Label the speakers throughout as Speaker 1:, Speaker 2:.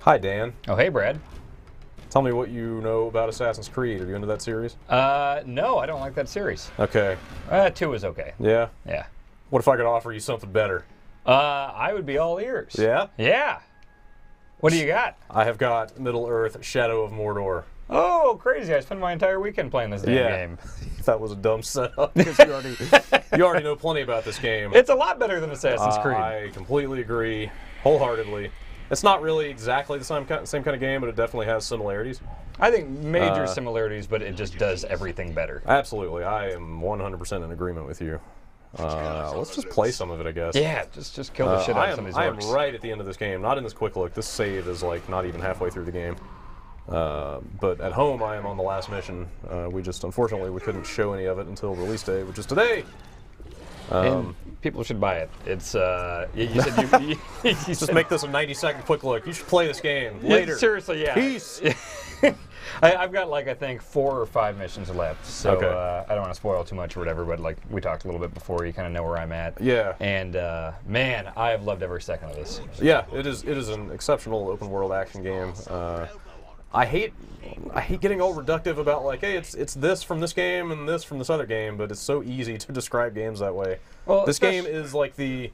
Speaker 1: Hi, Dan.
Speaker 2: Oh, hey, Brad.
Speaker 1: Tell me what you know about Assassin's Creed. Are you into that series?
Speaker 2: No, I don't like that series.
Speaker 1: Okay.
Speaker 2: 2 is okay.
Speaker 1: Yeah?
Speaker 2: Yeah.
Speaker 1: What if I could offer you something better?
Speaker 2: I would be all ears.
Speaker 1: Yeah?
Speaker 2: Yeah. What do you got?
Speaker 1: I have got Middle-earth Shadow of Mordor.
Speaker 2: Oh, crazy. I spent my entire weekend playing this damn game.
Speaker 1: That was a dumb setup, because you already know plenty about this game.
Speaker 2: It's a lot better than Assassin's Creed.
Speaker 1: I completely agree, wholeheartedly. It's not really exactly the same kind of game, but it definitely has similarities.
Speaker 2: I think major similarities, but it just does everything better.
Speaker 1: Absolutely. I am 100% in agreement with you. Let's just play some of it, I guess.
Speaker 2: Yeah, just kill the shit out of some of these orcs.
Speaker 1: I am right at the end of this game, not in this quick look. This save is like not even halfway through the game. But at home, I am on the last mission. Unfortunately, we couldn't show any of it until release day, which is today.
Speaker 2: And people should buy it. It's you said you
Speaker 1: just make this a 90-second quick look. You should play this game later.
Speaker 2: Seriously, yeah.
Speaker 1: Peace.
Speaker 2: I've got like I think 4 or 5 missions left, so
Speaker 1: okay.
Speaker 2: I don't want to spoil too much or whatever. But like we talked a little bit before, you kind of know where I'm at.
Speaker 1: Yeah.
Speaker 2: And man, I have loved every second of this.
Speaker 1: Yeah, it is an exceptional open world action game. I hate getting all reductive about like, hey, it's this from this game and this from this other game, but it's so easy to describe games that way. Well, this game is like the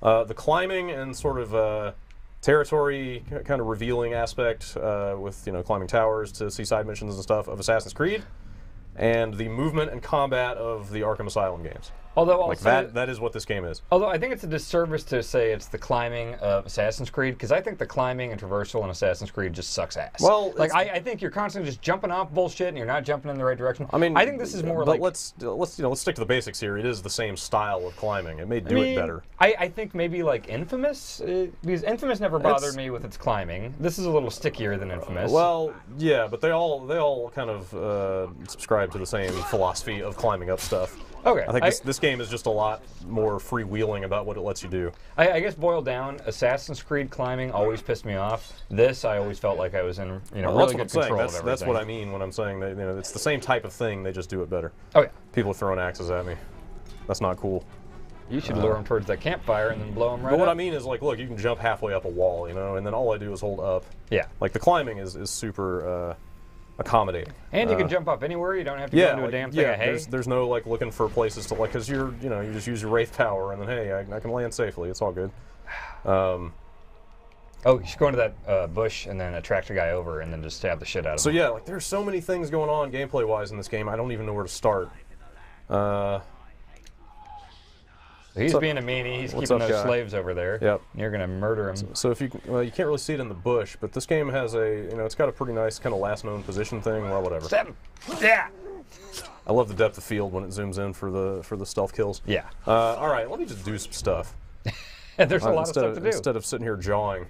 Speaker 1: climbing and sort of territory kind of revealing aspect with climbing towers to see side missions and stuff of Assassin's Creed, and the movement and combat of the Arkham Asylum games.
Speaker 2: Although
Speaker 1: like that is what this game is.
Speaker 2: Although I think it's a disservice to say it's the climbing of Assassin's Creed, because I think the climbing and traversal in Assassin's Creed just sucks ass.
Speaker 1: Well,
Speaker 2: like I think you're constantly just jumping off bullshit and you're not jumping in the right direction.
Speaker 1: I mean,
Speaker 2: I think this is more
Speaker 1: but
Speaker 2: like
Speaker 1: let's stick to the basics here. It is the same style of climbing. It may do it better.
Speaker 2: I think maybe like Infamous, because Infamous never bothered me with its climbing. This is a little stickier than Infamous.
Speaker 1: Well, yeah, but they all kind of subscribe to the same philosophy of climbing up stuff.
Speaker 2: Okay.
Speaker 1: I think this game is just a lot more freewheeling about what it lets you do.
Speaker 2: I guess boiled down, Assassin's Creed climbing always pissed me off. This, I always felt like I was in really good control of everything.
Speaker 1: That's what I mean when I'm saying that it's the same type of thing. They just do it better.
Speaker 2: Oh yeah.
Speaker 1: People are throwing axes at me. That's not cool.
Speaker 2: You should lure them towards that campfire and then blow them right up.
Speaker 1: But what I mean is, like, look, you can jump halfway up a wall, and then all I do is hold up.
Speaker 2: Yeah.
Speaker 1: Like the climbing is super accommodating.
Speaker 2: And you can jump up anywhere. You don't have to go into a damn thing of hay.
Speaker 1: There's no like looking for places to because you just use your wraith power and then hey, I can land safely. It's all good.
Speaker 2: Oh, you should go into that bush and then attract a guy over and then just stab the shit out of him.
Speaker 1: So yeah, like there's so many things going on gameplay wise in this game. I don't even know where to start.
Speaker 2: He's being a meanie. He's keeping those slaves over there.
Speaker 1: Yep.
Speaker 2: You're gonna murder him.
Speaker 1: So if you can't really see it in the bush, but this game has it's got a pretty nice kind of last known position thing. Well, whatever.
Speaker 2: Stab him. Yeah.
Speaker 1: I love the depth of field when it zooms in for the stealth kills.
Speaker 2: Yeah.
Speaker 1: All right, let me just do some stuff.
Speaker 2: There's a lot of stuff to do.
Speaker 1: Instead of sitting here jawing,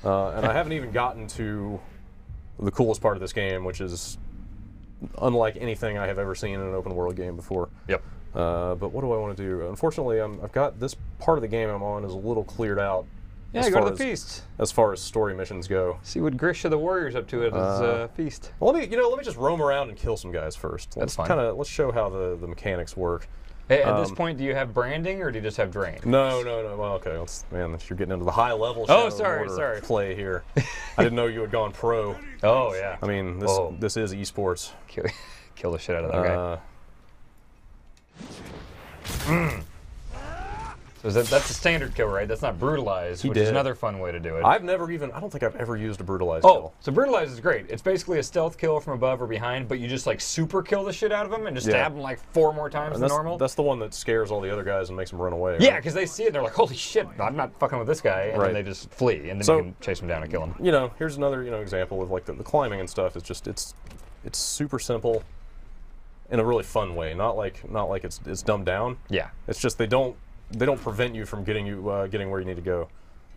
Speaker 1: and I haven't even gotten to the coolest part of this game, which is unlike anything I have ever seen in an open world game before.
Speaker 2: Yep.
Speaker 1: But what do I want to do? Unfortunately, I've got this part of the game I'm on is a little cleared out.
Speaker 2: Yeah, go to the feast.
Speaker 1: As far as story missions go.
Speaker 2: See what Grisha the Warrior's up to at his feast.
Speaker 1: Well, let me just roam around and kill some guys first.
Speaker 2: That's fine.
Speaker 1: Let's show how the mechanics work.
Speaker 2: Hey, at this point, do you have branding or do you just have drain?
Speaker 1: No. Well, okay. Man, you're getting into the high level.
Speaker 2: Oh, sorry.
Speaker 1: Play here. I didn't know you had gone pro.
Speaker 2: Oh yeah.
Speaker 1: I mean, this is esports.
Speaker 2: Kill the shit out of that guy. So that's a standard kill, right? That's not brutalize, which is another fun way to do it.
Speaker 1: I don't think I've ever used a brutalize
Speaker 2: kill. So brutalize is great. It's basically a stealth kill from above or behind, but you just like super kill the shit out of them and just stab them like 4 more times than normal.
Speaker 1: That's the one that scares all the other guys and makes them run away.
Speaker 2: Yeah, because they see it and they're like, holy shit, I'm not fucking with this guy, and then they just flee, and then you can chase them down and kill them.
Speaker 1: Here's another example of like the climbing and stuff. It's just it's super simple in a really fun way. Not like it's dumbed down.
Speaker 2: Yeah.
Speaker 1: It's just they don't prevent you from getting where you need to go.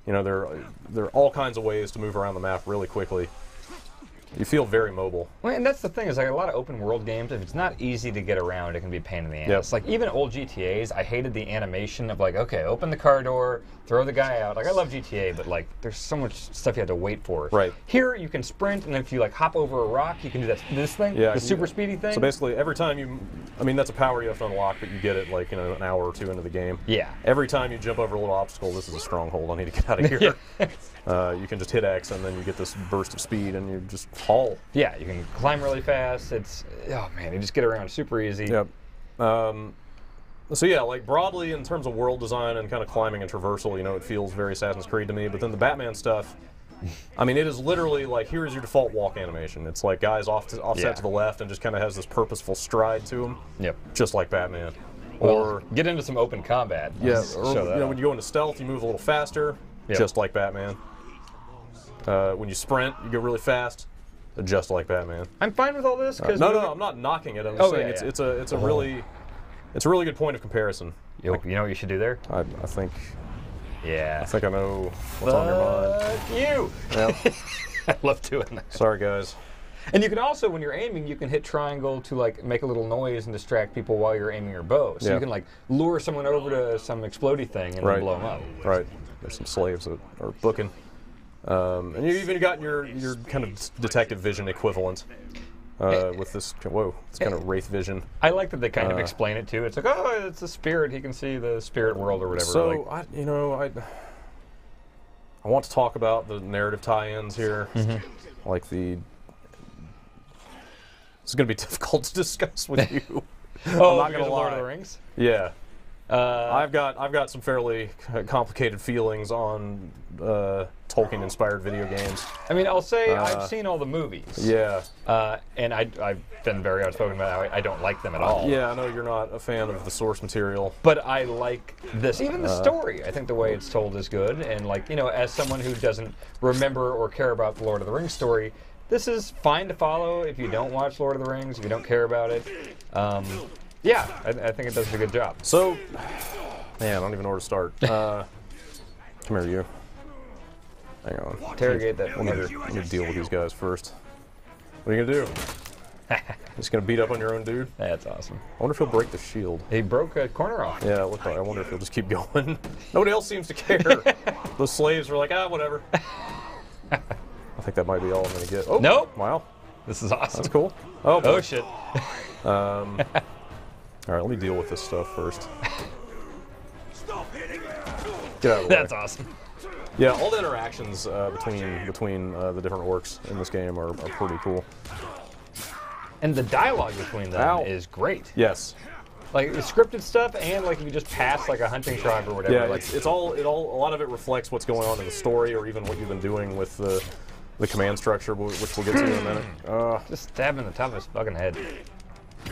Speaker 1: There are all kinds of ways to move around the map really quickly. You feel very mobile.
Speaker 2: Well, and that's the thing is like a lot of open world games. If it's not easy to get around, it can be a pain in the ass.
Speaker 1: Yep.
Speaker 2: Like even old GTA's, I hated the animation of like, okay, open the car door, throw the guy out. Like I love GTA, but like there's so much stuff you have to wait for.
Speaker 1: Right.
Speaker 2: Here you can sprint, and if you like hop over a rock, you can do this thing, the super speedy thing.
Speaker 1: So basically, every time you, I mean that's a power you have to unlock, but you get it like an hour or two into the game.
Speaker 2: Yeah.
Speaker 1: Every time you jump over a little obstacle, this is a stronghold. I need to get out of here. You can just hit X, and then you get this burst of speed, and you just haul.
Speaker 2: Yeah, you can climb really fast. It's, oh man, you just get around super easy.
Speaker 1: Yep. So yeah, like broadly in terms of world design and kind of climbing and traversal, it feels very Assassin's Creed to me. But then the Batman stuff, I mean, it is literally like, here's your default walk animation. It's like guys offset to the left and just kind of has this purposeful stride to them.
Speaker 2: Yep.
Speaker 1: Just like Batman.
Speaker 2: Well,
Speaker 1: or
Speaker 2: get into some open combat.
Speaker 1: Yeah. Or, when you go into stealth, you move a little faster. Yep. Just like Batman. When you sprint, you go really fast. Just like Batman.
Speaker 2: I'm fine with all this because
Speaker 1: no, I'm not knocking it. I'm just saying it's a really good point of comparison.
Speaker 2: You know what you should do there?
Speaker 1: I think.
Speaker 2: Yeah.
Speaker 1: I think I know what's on your mind.
Speaker 2: You.
Speaker 1: Yep.
Speaker 2: I love doing that.
Speaker 1: Sorry, guys.
Speaker 2: And you can also, when you're aiming, you can hit triangle to like make a little noise and distract people while you're aiming your bow. So you can like lure someone over to some explodey thing and then blow them up.
Speaker 1: Right. There's some slaves that are booking. And you even got your kind of detective vision equivalent with this. Whoa, it's kind of wraith vision.
Speaker 2: I like that they kind of explain it too. It's like, oh, it's a spirit. He can see the spirit world or whatever.
Speaker 1: So I want to talk about the narrative tie-ins here, like this is going to be difficult to discuss with you.
Speaker 2: I'm not going to lie. Lord of the Rings.
Speaker 1: Yeah. I've got some fairly complicated feelings on Tolkien-inspired video games.
Speaker 2: I mean, I'll say I've seen all the movies.
Speaker 1: Yeah.
Speaker 2: And I've been very outspoken about how I don't like them at all.
Speaker 1: Yeah, I know you're not a fan of the source material.
Speaker 2: But I like this. Even the story, I think the way it's told is good. And like, as someone who doesn't remember or care about the Lord of the Rings story, this is fine to follow if you don't watch Lord of the Rings, if you don't care about it. Yeah, I think it does a good job.
Speaker 1: So, man, I don't even know where to start. Come here, you. Hang on.
Speaker 2: Interrogate that.
Speaker 1: Let me deal with these guys first. What are you gonna do? Just gonna beat up on your own dude?
Speaker 2: That's awesome.
Speaker 1: I wonder if he'll break the shield.
Speaker 2: He broke a corner off.
Speaker 1: Yeah, it looked like. I wonder if he'll just keep going. Nobody else seems to care. Those slaves were like, whatever. I think that might be all I'm gonna get. Oh,
Speaker 2: nope.
Speaker 1: Wow.
Speaker 2: This is awesome.
Speaker 1: That's cool. Oh, boy.
Speaker 2: Oh shit.
Speaker 1: All right, let me deal with this stuff first. Get out of the way.
Speaker 2: That's awesome.
Speaker 1: Yeah, all the interactions between the different orcs in this game are pretty cool.
Speaker 2: And the dialogue between them is great.
Speaker 1: Yes.
Speaker 2: Like the scripted stuff, and like if you just pass like a hunting tribe or whatever.
Speaker 1: Yeah,
Speaker 2: like,
Speaker 1: it's all a lot of it reflects what's going on in the story, or even what you've been doing with the command structure, which we'll get to in a minute.
Speaker 2: Just stabbing the top of his fucking head.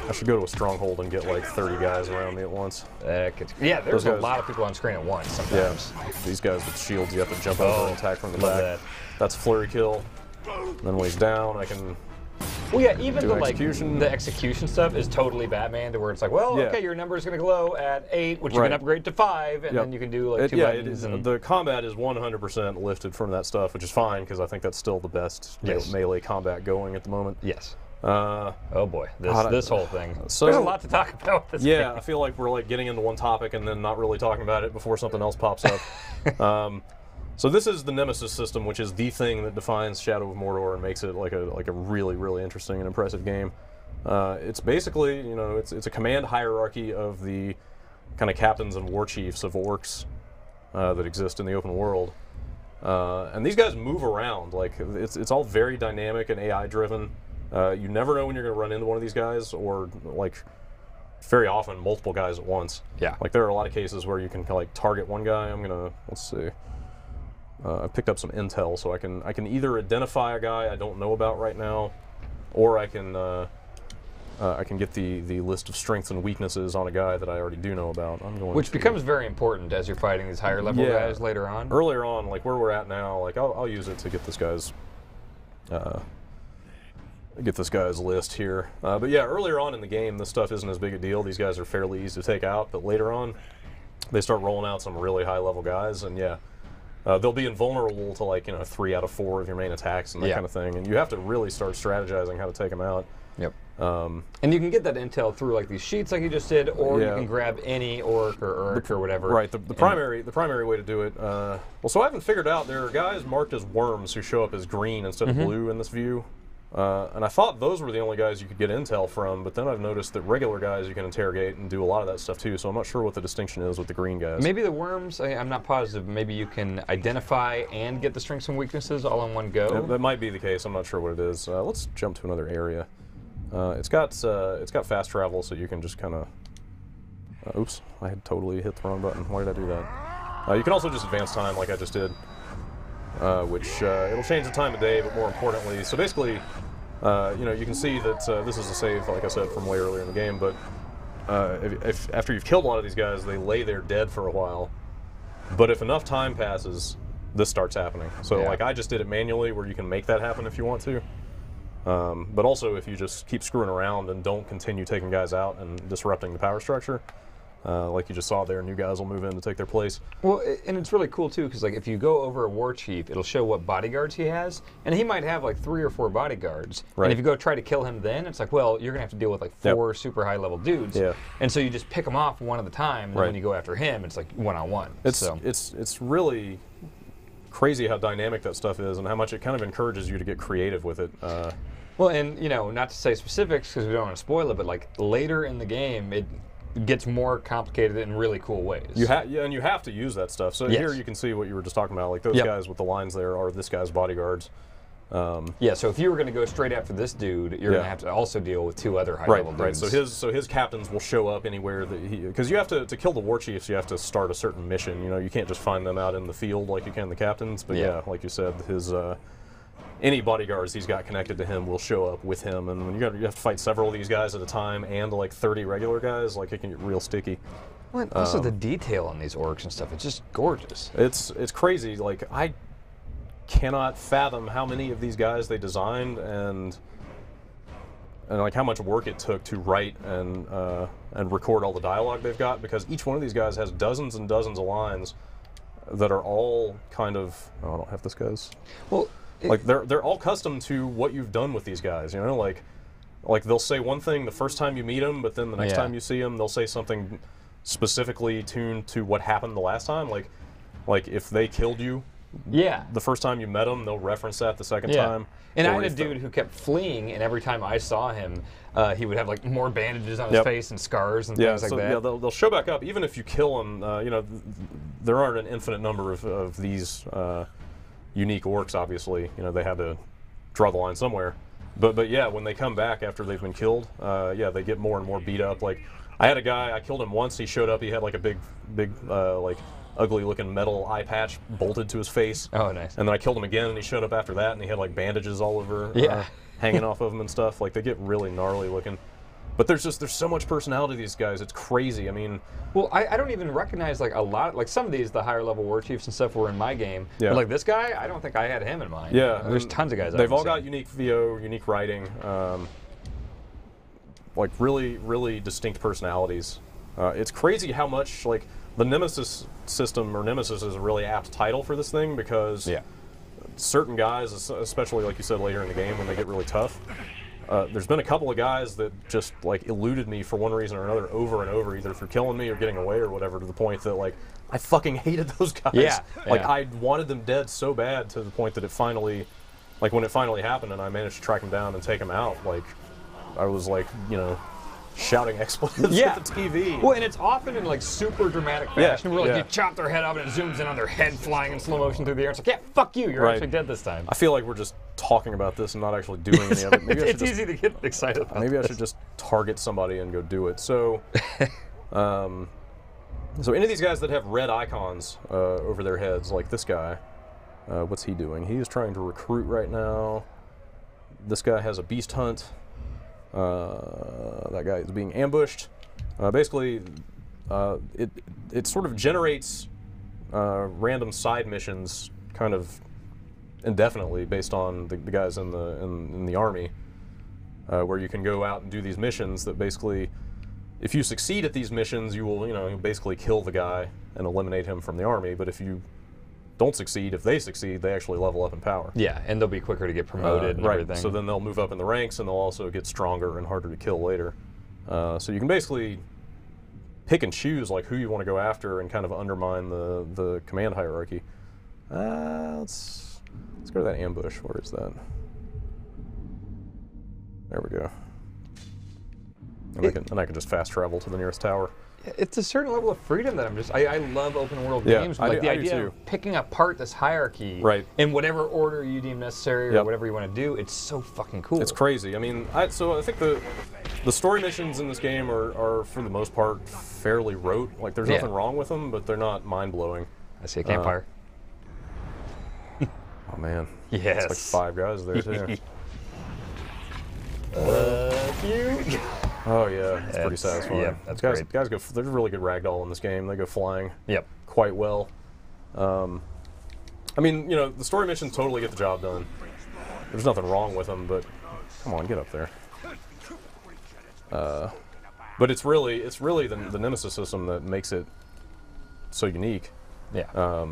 Speaker 1: I should go to a stronghold and get like 30 guys around me at once.
Speaker 2: Yeah, there's a lot of people on screen at once sometimes.
Speaker 1: Yeah, these guys with shields, you have to jump over and attack from the back. That's a flurry kill. And then when he's down, I can.
Speaker 2: Well, yeah, even the execution stuff is totally Batman, to where it's like, well, okay, your number is going to glow at 8, which you can upgrade to 5, and then you can do like 2 buttons.
Speaker 1: The combat is 100% lifted from that stuff, which is fine because I think that's still the best melee combat going at the moment.
Speaker 2: Yes. Oh boy, this whole thing.
Speaker 1: So,
Speaker 2: there's a lot to talk about with this game.
Speaker 1: I feel like we're like getting into one topic and then not really talking about it before something else pops up. So this is the Nemesis system, which is the thing that defines Shadow of Mordor and makes it like a really, really interesting and impressive game. It's basically, it's a command hierarchy of the kind of captains and war chiefs of orcs that exist in the open world. And these guys move around. Like it's all very dynamic and AI driven. You never know when you're going to run into one of these guys, or like very often multiple guys at once.
Speaker 2: Yeah.
Speaker 1: Like there are a lot of cases where you can like target one guy. Let's see. I picked up some intel, so I can either identify a guy I don't know about right now, or I can get the list of strengths and weaknesses on a guy that I already do know about.
Speaker 2: Which becomes very important as you're fighting these higher level guys later on.
Speaker 1: Earlier on, like where we're at now, like I'll use it to get this guy's list here. But yeah, earlier on in the game, this stuff isn't as big a deal. These guys are fairly easy to take out, but later on, they start rolling out some really high level guys, and they'll be invulnerable to like 3 out of 4 of your main attacks and that kind of thing, and you have to really start strategizing how to take them out.
Speaker 2: Yep. And you can get that intel through like these sheets, like you just did, or you can grab any orc or urk or whatever.
Speaker 1: Right. The primary way to do it. Well, so I haven't figured out there are guys marked as worms who show up as green instead of blue in this view. And I thought those were the only guys you could get intel from, but then I've noticed that regular guys you can interrogate and do a lot of that stuff too, so I'm not sure what the distinction is with the green guys.
Speaker 2: Maybe the worms, I'm not positive, maybe you can identify and get the strengths and weaknesses all in one go?
Speaker 1: That might be the case, I'm not sure what it is. Let's jump to another area. It's got fast travel, so you can just kind of... oops, I had totally hit the wrong button. Why did I do that? You can also just advance time like I just did. Which it'll change the time of day, but more importantly, so basically, you can see that this is a save, like I said, from way earlier in the game. But if after you've killed a lot of these guys, they lay there dead for a while. But if enough time passes, this starts happening. So like I just did it manually, where you can make that happen if you want to. But also, if you just keep screwing around and don't continue taking guys out and disrupting the power structure. Like you just saw there, new guys will move in to take their place. Well,
Speaker 2: and it's really cool too, because like if you go over a war chief, it'll show what bodyguards he has, and he might have like 3 or 4 bodyguards. Right. And if you go try to kill him, then it's like, well, you're gonna have to deal with like 4 super high level dudes. Yeah. And so you just pick them off one at a time, and then when you go after him, it's like one-on-one.
Speaker 1: It's really crazy how dynamic that stuff is, and how much it kind of encourages you to get creative with it.
Speaker 2: Well, and not to say specifics because we don't want to spoil it, but like later in the game, it gets more complicated in really cool ways.
Speaker 1: And you have to use that stuff. So here you can see what you were just talking about. Like those guys with the lines there are this guy's bodyguards.
Speaker 2: Yeah. So if you were going to go straight after this dude, you're going to have to also deal with 2 other high-level dudes.
Speaker 1: Right. So his captains will show up anywhere that because you have to kill the war chiefs. You have to start a certain mission. You can't just find them out in the field like you can the captains. But yeah, like you said, his any bodyguards he's got connected to him will show up with him, and when you have to fight several of these guys at a time and like 30 regular guys, like it can get real sticky.
Speaker 2: Well, and also the detail on these orcs and stuff, it's just gorgeous.
Speaker 1: It's crazy. Like I cannot fathom how many of these guys they designed and like how much work it took to write and record all the dialogue they've got, because each one of these guys has dozens and dozens of lines that are all kind of I don't have this guy's. Well. Like they're all custom to what you've done with these guys, like they'll say one thing the first time you meet them, but then the next time you see them, they'll say something specifically tuned to what happened the last time. Like if they killed you, the first time you met them, they'll reference that the second time.
Speaker 2: And I had a dude who kept fleeing, and every time I saw him, he would have like more bandages on his face and scars and things like that.
Speaker 1: Yeah, they'll show back up even if you kill them. There aren't an infinite number of these. Unique orcs, obviously, they had to draw the line somewhere. But yeah, when they come back after they've been killed, they get more and more beat up. Like I had a guy, I killed him once. He showed up. He had like a big, like ugly-looking metal eye patch bolted to his face.
Speaker 2: Oh, nice.
Speaker 1: And then I killed him again, and he showed up after that, and he had like bandages all over, hanging off of him and stuff. Like they get really gnarly looking. But there's so much personality to these guys. It's crazy. I mean,
Speaker 2: well, I don't even recognize like a lot. Like some of these, the higher level war chiefs and stuff were in my game. Yeah. But like this guy, I don't think I had him in mind.
Speaker 1: Yeah.
Speaker 2: There's tons of guys.
Speaker 1: They've all got unique VO, unique writing, like really, really distinct personalities. It's crazy how much like the Nemesis system, or Nemesis is a really apt title for this thing, because certain guys, especially like you said later in the game when they get really tough. There's been a couple of guys that just like eluded me for one reason or another over and over, either through killing me or getting away or whatever, to the point that like I fucking hated those guys. Like I wanted them dead so bad, to the point that it finally, like when it finally happened and I managed to track them down and take them out, like I was like, shouting expletives at the TV.
Speaker 2: Well, and it's often in like super dramatic fashion. Where like you chop their head off and it zooms in on their head flying in slow motion through the air. It's like, yeah, fuck you, you're actually dead this time.
Speaker 1: I feel like we're just talking about this and not actually doing any of it. Maybe
Speaker 2: it's easy to get excited about
Speaker 1: Maybe I should just target somebody and go do it. So, so any of these guys that have red icons over their heads, like this guy, what's he doing? He is trying to recruit right now. This guy has a beast hunt. That guy is being ambushed. Basically, it sort of generates random side missions, kind of indefinitely, based on the guys in the army, where you can go out and do these missions that basically, if you succeed at these missions, you will basically kill the guy and eliminate him from the army. But if you don't succeed, if they succeed, they actually level up in power.
Speaker 2: Yeah, and they'll be quicker to get promoted and
Speaker 1: right.
Speaker 2: everything.
Speaker 1: So then they'll move up in the ranks, and they'll also get stronger and harder to kill later. So you can basically pick and choose like who you want to go after and kind of undermine the command hierarchy. Let's go to that ambush. Where is that? There we go. And I can just fast travel to the nearest tower.
Speaker 2: It's a certain level of freedom that I love open world games. Like the idea of picking apart this hierarchy in whatever order you deem necessary or whatever you want to do, it's so fucking cool.
Speaker 1: It's crazy. I mean, so I think the story missions in this game are for the most part fairly rote. Like there's nothing wrong with them, but they're not mind-blowing.
Speaker 2: I see a campfire.
Speaker 1: Oh man.
Speaker 2: Yes.
Speaker 1: It's like 5 guys there too. Oh yeah, it's pretty satisfying.
Speaker 2: Yeah, that's
Speaker 1: guys
Speaker 2: great.
Speaker 1: go. They're really good ragdoll in this game. They go flying.
Speaker 2: Yep.
Speaker 1: Quite well. I mean, the story missions totally get the job done. There's nothing wrong with them, but come on, get up there. But it's really the Nemesis system that makes it so unique.
Speaker 2: Yeah.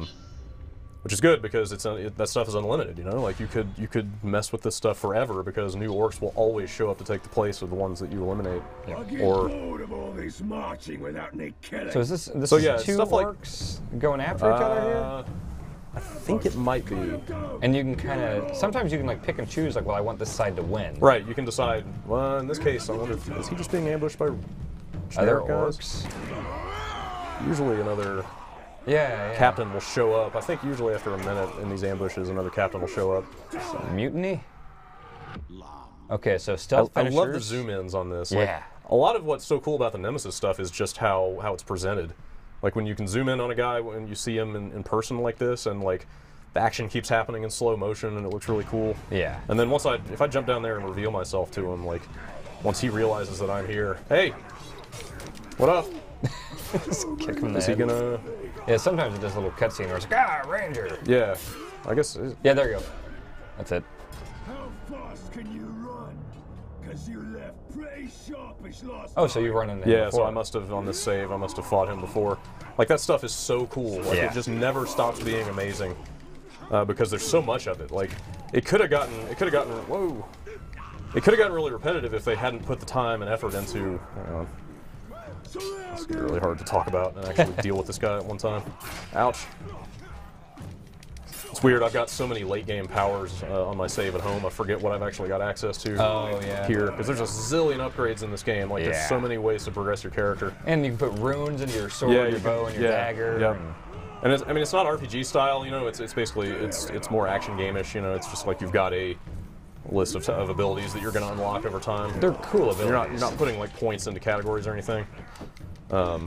Speaker 1: Which is good because that stuff is unlimited. Like you could mess with this stuff forever because new orcs will always show up to take the place of the ones that you eliminate.
Speaker 3: I get bored of all this marching without any killing.
Speaker 2: So is this
Speaker 1: so
Speaker 2: is two
Speaker 1: stuff
Speaker 2: orcs going after each other here?
Speaker 1: I think it might be.
Speaker 2: And you can kind of sometimes you can like pick and choose like, well, I want this side to win.
Speaker 1: Right. You can decide. Well, in this case, I wonder is he just being ambushed by
Speaker 2: other
Speaker 1: guys?
Speaker 2: orcs?
Speaker 1: Usually another.
Speaker 2: Yeah.
Speaker 1: Captain will show up. I think usually after a minute in these ambushes, another captain will show up.
Speaker 2: Mutiny? Okay, so stealth finishers.
Speaker 1: I love the zoom-ins on this.
Speaker 2: Yeah.
Speaker 1: Like, a lot of what's so cool about the Nemesis stuff is just how it's presented. Like when you can zoom in on a guy when you see him in person like this, and like the action keeps happening in slow motion, and it looks really cool.
Speaker 2: Yeah.
Speaker 1: And then if I jump down there and reveal myself to him, like once he realizes that I'm here, hey, what up?
Speaker 2: Kick him in the
Speaker 1: Is
Speaker 2: head.
Speaker 1: he gonna?
Speaker 2: Yeah, sometimes it does a little cutscene where it's like, ranger.
Speaker 1: Yeah, I guess.
Speaker 2: Yeah, there you go. That's it.
Speaker 3: How fast can you run? Because you left pretty sharpish last
Speaker 2: Oh, so you run in there.
Speaker 1: Yeah,
Speaker 2: before.
Speaker 1: so I must have on this save. I must have fought him before. Like that stuff is so cool. Like
Speaker 2: Yeah.
Speaker 1: it just never stops being amazing because there's so much of it. Like it could have gotten really repetitive if they hadn't put the time and effort into. It's really hard to talk about and actually deal with this guy at one time. Ouch. It's weird, I've got so many late game powers on my save at home, I forget what I've actually got access to here. Because there's a zillion upgrades in this game, like there's so many ways to progress your character.
Speaker 2: And you can put runes into your sword, your bow, and your dagger.
Speaker 1: Yeah. And it's not RPG style, it's basically, it's more action game-ish, it's just like you've got a list of abilities that you're going to unlock over time.
Speaker 2: They're cool abilities.
Speaker 1: You're not putting like points into categories or anything.
Speaker 2: Yeah,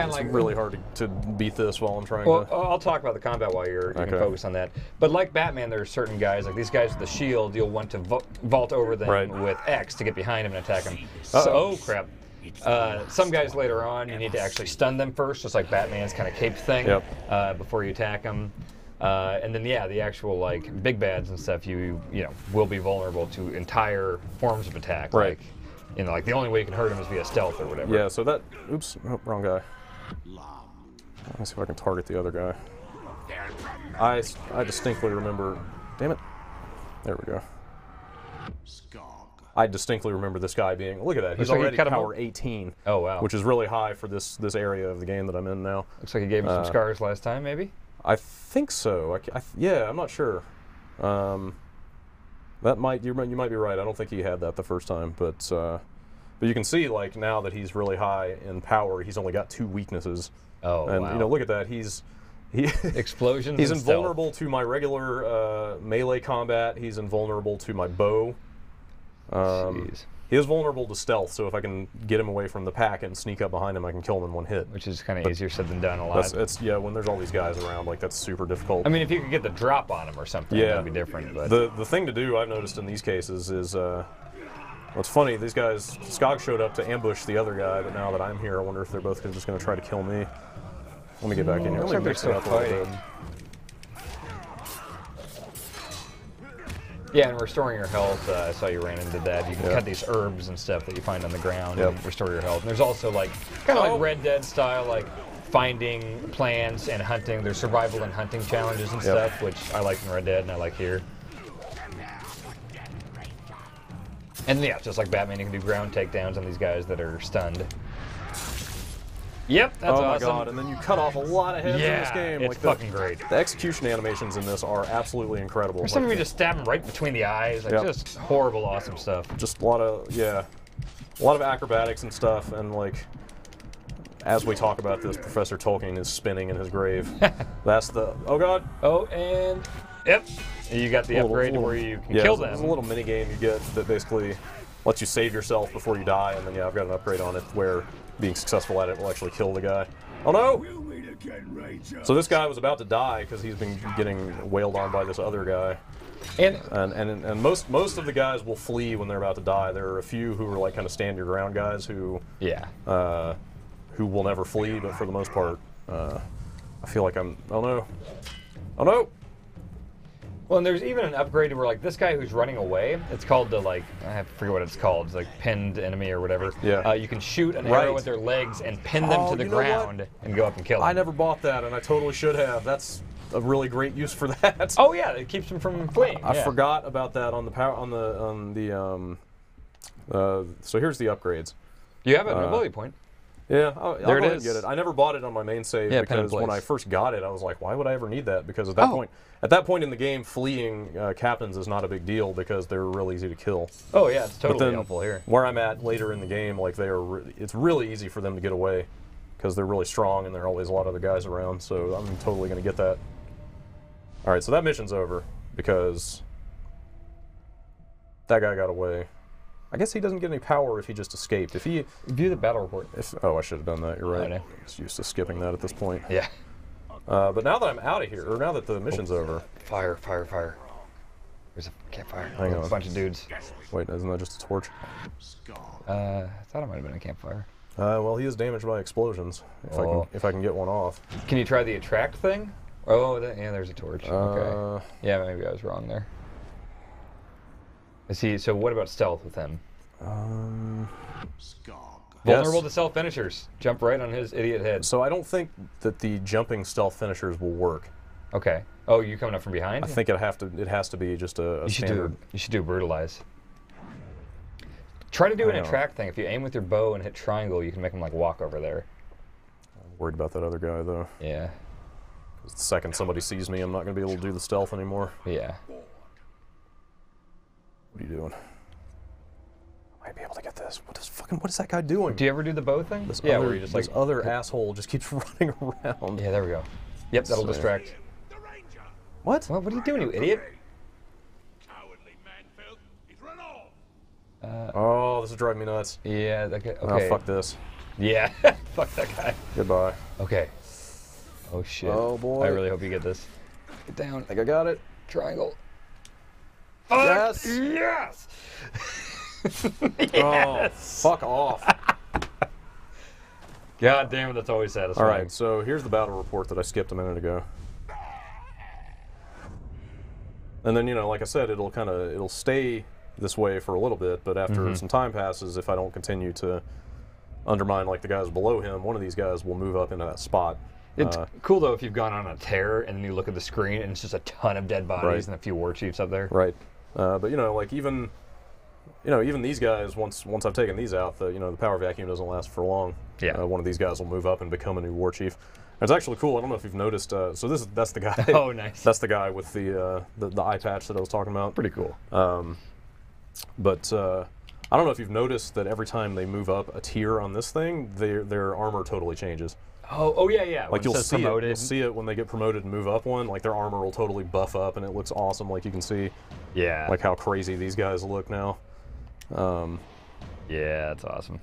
Speaker 2: and
Speaker 1: it's
Speaker 2: like
Speaker 1: really hard to beat this while I'm trying
Speaker 2: well,
Speaker 1: to.
Speaker 2: I'll talk about the combat while you can focus on that. But like Batman, there are certain guys, like these guys with the shield, you'll want to vault over them with X to get behind him and attack them. So, oh crap. Some guys later on, you need to actually stun them first, just like Batman's kind of cape thing, before you attack them. And then, the actual like big bads and stuff, you will be vulnerable to entire forms of attack.
Speaker 1: Right.
Speaker 2: Like the only way you can hurt him is via stealth or whatever.
Speaker 1: Yeah. So that. Oops. Oh, wrong guy. Let's see if I can target the other guy. I distinctly remember. Damn it. There we go. I distinctly remember this guy being. Look at that. He's already power 18.
Speaker 2: Oh wow.
Speaker 1: Which is really high for this area of the game that I'm in now.
Speaker 2: Looks like he gave him some scars last time, maybe.
Speaker 1: I think so. Yeah, I'm not sure. That you might be right. I don't think he had that the first time, but you can see like now that he's really high in power, he's only got 2 weaknesses.
Speaker 2: Oh,
Speaker 1: and
Speaker 2: wow.
Speaker 1: look at that. He's
Speaker 2: explosions.
Speaker 1: He's
Speaker 2: and
Speaker 1: invulnerable to my regular melee combat. He's invulnerable to my bow.
Speaker 2: Jeez.
Speaker 1: He is vulnerable to stealth, so if I can get him away from the pack and sneak up behind him, I can kill him in one hit.
Speaker 2: Which is kind of easier said than done a lot.
Speaker 1: When there's all these guys around, like that's super difficult.
Speaker 2: I mean, if you could get the drop on him or something, that'd be different. But
Speaker 1: the thing to do, I've noticed in these cases, is what's funny. These guys, Skog showed up to ambush the other guy, but now that I'm here, I wonder if they're both just going to try to kill me. Let me get back in here.
Speaker 2: Looks
Speaker 1: Let me
Speaker 2: like
Speaker 1: mix
Speaker 2: they're
Speaker 1: it up a
Speaker 2: still
Speaker 1: little bit.
Speaker 2: fighting. Yeah, and restoring your health, I saw you ran into that. You can cut these herbs and stuff that you find on the ground and restore your health. And there's also like, kind of like Red Dead style, like finding plants and hunting. There's survival and hunting challenges and stuff, which I like in Red Dead and I like here. And yeah, just like Batman, you can do ground takedowns on these guys that are stunned. Yep, that's awesome.
Speaker 1: Oh my god, and then you cut off a lot of heads in this game.
Speaker 2: It's fucking great.
Speaker 1: The execution animations in this are absolutely incredible.
Speaker 2: There's some of you just stab him right between the eyes. Like, just horrible, awesome stuff.
Speaker 1: Just a lot of acrobatics and stuff, and like, as we talk about this, Professor Tolkien is spinning in his grave. That's the, oh god.
Speaker 2: Oh, and, yep. You got the upgrade where you can kill them.
Speaker 1: There's a little mini game you get that basically lets you save yourself before you die, and then I've got an upgrade on it where being successful at it will actually kill the guy. Oh no! So this guy was about to die because he's been getting wailed on by this other guy. And most of the guys will flee when they're about to die. There are a few who are like kind of stand your ground guys who who will never flee, but for the most part, I feel like I'm. Oh no! Oh no!
Speaker 2: Well, and there's even an upgrade where, like, this guy who's running away, it's called the, like, I forget what it's called. It's like pinned enemy or whatever.
Speaker 1: Yeah.
Speaker 2: You can shoot an arrow with their legs and pin them to the ground and go up and kill them.
Speaker 1: I never bought that, and I totally should have. That's a really great use for that.
Speaker 2: Oh yeah, it keeps them from fleeing.
Speaker 1: I forgot about that on the power so here's the upgrades.
Speaker 2: You have a mobility point.
Speaker 1: Yeah, I'll go ahead and get it. I never bought it on my main save because when I first got it, I was like, why would I ever need that? Because at that point in the game, fleeing captains is not a big deal because they're real easy to kill.
Speaker 2: Oh yeah, it's totally helpful here.
Speaker 1: Where I'm at later in the game, like it's really easy for them to get away because they're really strong and there are always a lot of other guys around. So I'm totally going to get that. All right, so that mission's over because that guy got away. I guess he doesn't get any power if he just escaped. If he
Speaker 2: view the battle report.
Speaker 1: Oh, I should have done that. You're right. I was used to skipping that at this point.
Speaker 2: Yeah.
Speaker 1: But now that I'm out of here, or now that the mission's over.
Speaker 2: Fire, fire, fire. There's a campfire.
Speaker 1: Hang on.
Speaker 2: A bunch of dudes.
Speaker 1: Wait, isn't that just a torch?
Speaker 2: I thought it might have been a campfire.
Speaker 1: Well, he is damaged by explosions. If I can get one off.
Speaker 2: Can you try the attract thing? Oh, yeah, there's a torch. Okay. Yeah, maybe I was wrong there. So what about stealth with him? Vulnerable to stealth finishers. Jump right on his idiot head.
Speaker 1: So I don't think that the jumping stealth finishers will work.
Speaker 2: Okay. Oh, you're coming up from behind?
Speaker 1: I think it has to be just a standard.
Speaker 2: You should do brutalize. Try to do an attract thing. If you aim with your bow and hit triangle, you can make him like walk over there.
Speaker 1: I'm worried about that other guy though.
Speaker 2: Yeah.
Speaker 1: The second somebody sees me, I'm not going to be able to do the stealth anymore.
Speaker 2: Yeah.
Speaker 1: What are you doing? I might be able to get this. What is that guy doing?
Speaker 2: Do you ever do the bow thing?
Speaker 1: Where you just this other asshole just keeps running around.
Speaker 2: Yeah, there we go. Yep, that'll distract.
Speaker 1: What?
Speaker 2: What are you doing, you idiot?
Speaker 1: Oh, this is driving me nuts.
Speaker 2: Yeah, okay.
Speaker 1: Oh, fuck this.
Speaker 2: Yeah, fuck that guy.
Speaker 1: Goodbye.
Speaker 2: Okay. Oh shit.
Speaker 1: Oh boy.
Speaker 2: I really hope you get this. Get down.
Speaker 1: I think I got it.
Speaker 2: Triangle.
Speaker 1: Yes!
Speaker 2: Yes!
Speaker 1: Oh, fuck off.
Speaker 2: God damn it, that's always satisfying.
Speaker 1: Alright, so here's the battle report that I skipped a minute ago. And then, like I said, it'll stay this way for a little bit, but after some time passes, if I don't continue to undermine like the guys below him, one of these guys will move up into that spot.
Speaker 2: It's cool though if you've gone on a tear and then you look at the screen and it's just a ton of dead bodies and a few war chiefs up there.
Speaker 1: Right. But like even these guys, once I've taken these out, the power vacuum doesn't last for long.
Speaker 2: Yeah.
Speaker 1: One of these guys will move up and become a new war chief. And it's actually cool. I don't know if you've noticed. So that's the guy.
Speaker 2: Oh, nice.
Speaker 1: That's the guy with the eye patch that I was talking about.
Speaker 2: Pretty cool.
Speaker 1: But I don't know if you've noticed that every time they move up a tier on this thing, their armor totally changes.
Speaker 2: Oh yeah, yeah.
Speaker 1: Like you'll see it when they get promoted and move up one. Like their armor will totally buff up, and it looks awesome. Like you can see, like how crazy these guys look now.
Speaker 2: Yeah, that's awesome.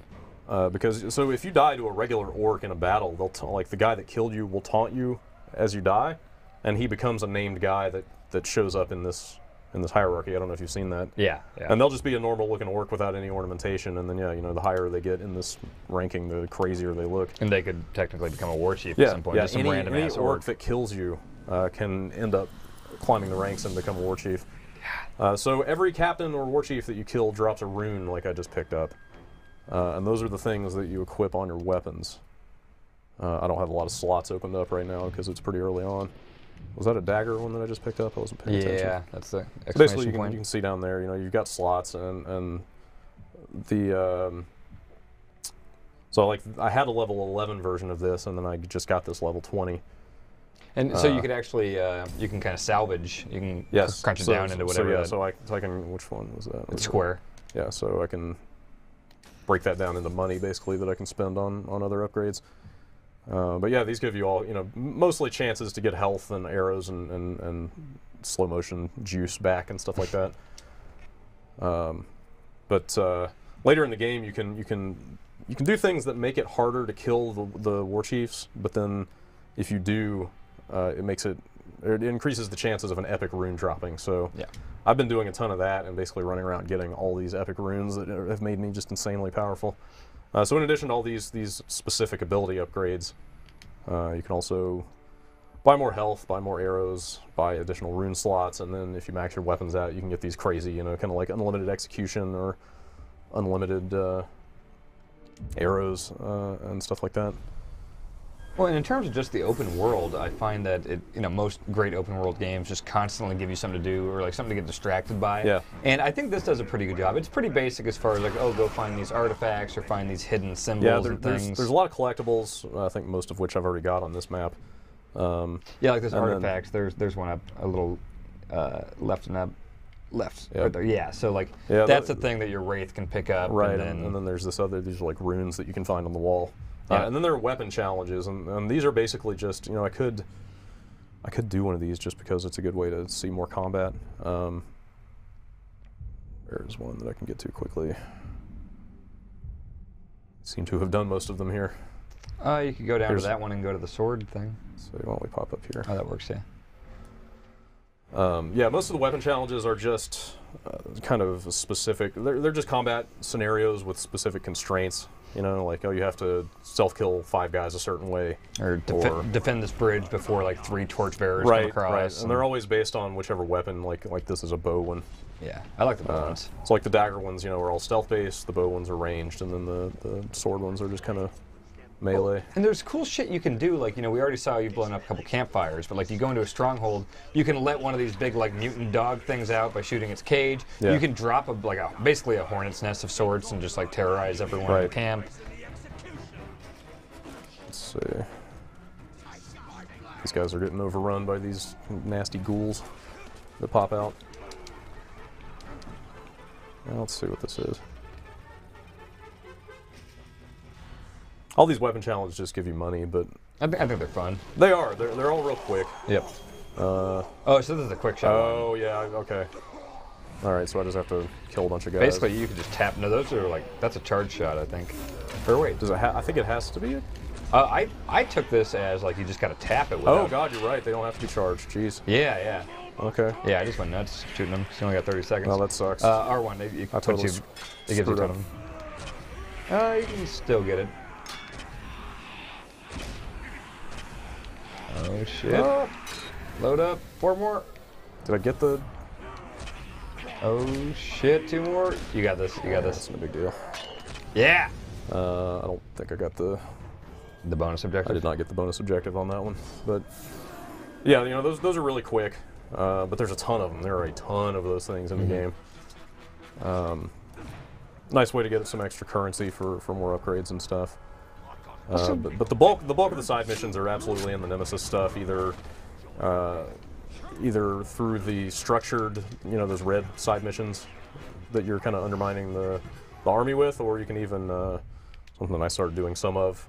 Speaker 1: Because if you die to a regular orc in a battle, they'll like the guy that killed you will taunt you as you die, and he becomes a named guy that shows up in this hierarchy. I don't know if you've seen that.
Speaker 2: Yeah.
Speaker 1: And they'll just be a normal looking orc without any ornamentation, and then the higher they get in this ranking, the crazier they look.
Speaker 2: And they could technically become a war chief at some point.
Speaker 1: Yeah,
Speaker 2: just some random
Speaker 1: any
Speaker 2: ass
Speaker 1: orc that kills you can end up climbing the ranks and become a war chief. So every captain or war chief that you kill drops a rune like I just picked up. And those are the things that you equip on your weapons. I don't have a lot of slots opened up right now because it's pretty early on. Was that a dagger one that I just picked up? I wasn't paying attention.
Speaker 2: Yeah, that's the
Speaker 1: So basically,
Speaker 2: exclamation
Speaker 1: you
Speaker 2: point.
Speaker 1: can see down there, you've got slots and the so like I had a level 11 version of this, and then I just got this level 20.
Speaker 2: And so you could actually, you can kind of salvage, you can
Speaker 1: Yes,
Speaker 2: crunch it down into whatever.
Speaker 1: So I can. Which one was that?
Speaker 2: It's square.
Speaker 1: Yeah, so I can break that down into money basically that I can spend on other upgrades. But yeah, these give you all, mostly chances to get health and arrows and slow motion juice back and stuff like that. But later in the game, you can do things that make it harder to kill the war chiefs. But then, if you do, it increases the chances of an epic rune dropping. So
Speaker 2: Yeah.
Speaker 1: I've been doing a ton of that and basically running around getting all these epic runes that have made me just insanely powerful. So in addition to all these specific ability upgrades, you can also buy more health, buy more arrows, buy additional rune slots, and then if you max your weapons out, you can get these crazy, kind of like unlimited execution or unlimited arrows and stuff like that.
Speaker 2: Well, and in terms of just the open world, I find that most great open world games just constantly give you something to do or like something to get distracted by.
Speaker 1: Yeah.
Speaker 2: And I think this does a pretty good job. It's pretty basic as far as like, go find these artifacts or find these hidden symbols and things.
Speaker 1: There's a lot of collectibles, I think most of which I've already got on this map.
Speaker 2: Yeah, like there's artifacts. There's one up a little left and up. Left.
Speaker 1: Yep.
Speaker 2: Right there. Yeah, so like
Speaker 1: Yeah,
Speaker 2: that's a thing that your Wraith can pick up.
Speaker 1: Right,
Speaker 2: And
Speaker 1: then there's these are like runes that you can find on the wall.
Speaker 2: Yeah.
Speaker 1: And then there are weapon challenges, and these are basically just, I could do one of these just because it's a good way to see more combat. There's one that I can get to quickly. Seem to have done most of them here.
Speaker 2: you could go down
Speaker 1: Here's-
Speaker 2: to that one and go to the sword thing.
Speaker 1: So why don't we pop up here?
Speaker 2: Oh, that works, yeah.
Speaker 1: Yeah, most of the weapon challenges are just kind of specific. They're just combat scenarios with specific constraints. Like, you have to self-kill 5 guys a certain way.
Speaker 2: Or defend this bridge before like 3 torchbearers come across.
Speaker 1: Right, and they're always based on whichever weapon. Like this is a bow one.
Speaker 2: Yeah, I like the bow ones.
Speaker 1: So like the dagger ones, are all stealth-based. The bow ones are ranged, and then the sword ones are just kind of melee.
Speaker 2: And there's cool shit you can do, like, we already saw you blowing up a couple campfires, but like you go into a stronghold, you can let one of these big like mutant dog things out by shooting its cage.
Speaker 1: Yeah.
Speaker 2: You can drop basically a hornet's nest of sorts and just like terrorize everyone in the camp.
Speaker 1: Let's see. These guys are getting overrun by these nasty ghouls that pop out. Now let's see what this is. All these weapon challenges just give you money, but
Speaker 2: I think they're fun.
Speaker 1: they are. They're all real quick.
Speaker 2: Yep. Oh, so this is a quick shot.
Speaker 1: Oh yeah. Okay. All right. So I just have to kill a bunch of guys.
Speaker 2: Basically, you can just tap. No, those are like that's a charge shot, I think. Or wait,
Speaker 1: Does it? I think it has to be.
Speaker 2: I took this as like you just gotta tap it.
Speaker 1: Oh God, you're right. They don't have to be charged. Jeez.
Speaker 2: Yeah.
Speaker 1: Okay.
Speaker 2: Yeah, I just went nuts shooting them. You only got 30 seconds.
Speaker 1: Oh, that sucks.
Speaker 2: R1, it
Speaker 1: totally
Speaker 2: gives you a
Speaker 1: screwed
Speaker 2: ton
Speaker 1: up.
Speaker 2: of them. You can still get it. Oh shit.
Speaker 1: Ah.
Speaker 2: Load up. 4 more.
Speaker 1: Did I get the?
Speaker 2: Oh shit, 2 more. You got this. You got
Speaker 1: That's
Speaker 2: this.
Speaker 1: no big deal.
Speaker 2: Yeah.
Speaker 1: I don't think I got the.
Speaker 2: The bonus
Speaker 1: I
Speaker 2: objective.
Speaker 1: did not get the bonus objective on that one, but yeah, those are really quick. But there's a ton of them. There are a ton of those things in the game. Nice way to get some extra currency for more upgrades and stuff. But the bulk of the side missions are absolutely in the Nemesis stuff, either through the structured, those red side missions that you're kind of undermining the army with, or you can even something I started doing some of.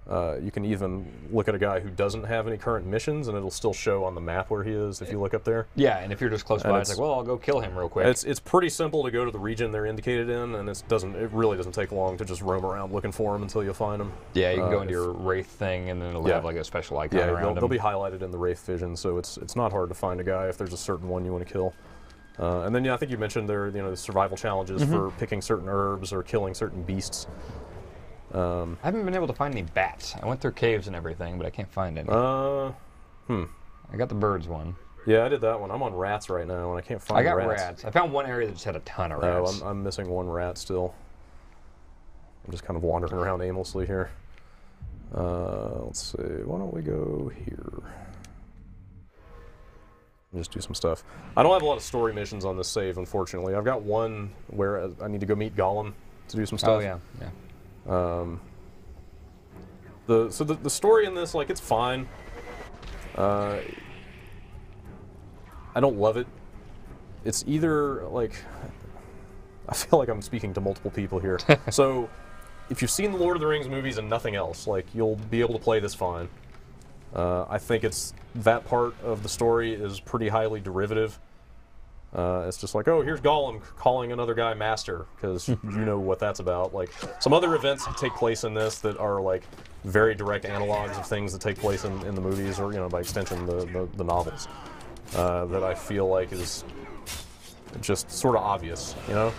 Speaker 1: You can even look at a guy who doesn't have any current missions, and it'll still show on the map where he is if you look up there.
Speaker 2: Yeah, and if you're just close by, it's like, well, I'll go kill him real quick.
Speaker 1: It's pretty simple to go to the region they're indicated in, and it really doesn't take long to just roam around looking for them until you find them.
Speaker 2: Yeah, you can go into your Wraith thing, and then it'll have like a special icon around
Speaker 1: they'll be highlighted in the Wraith vision, so it's not hard to find a guy if there's a certain one you want to kill. And then I think you mentioned there the survival challenges for picking certain herbs or killing certain beasts.
Speaker 2: I haven't been able to find any bats. I went through caves and everything, but I can't find any. I got the birds one.
Speaker 1: Yeah, I did that one. I'm on rats right now, and I can't find rats.
Speaker 2: I got rats. I found one area that just had a ton of rats.
Speaker 1: I'm missing one rat still. I'm just kind of wandering around aimlessly here. Let's see. Why don't we go here? Just do some stuff. I don't have a lot of story missions on this save, unfortunately. I've got one where I need to go meet Gollum to do some stuff.
Speaker 2: Oh yeah, yeah.
Speaker 1: The story in this, like, it's fine. I don't love it. It's either, like, I feel like I'm speaking to multiple people here. So, if you've seen the Lord of the Rings movies and nothing else, like, you'll be able to play this fine. I think that part of the story is pretty highly derivative. It's just like, oh, here's Gollum calling another guy master, because you know what that's about. Like, some other events take place in this that are, like, very direct analogs of things that take place in the movies, or, you know, by extension, the novels, that I feel like is just sort of obvious, you know?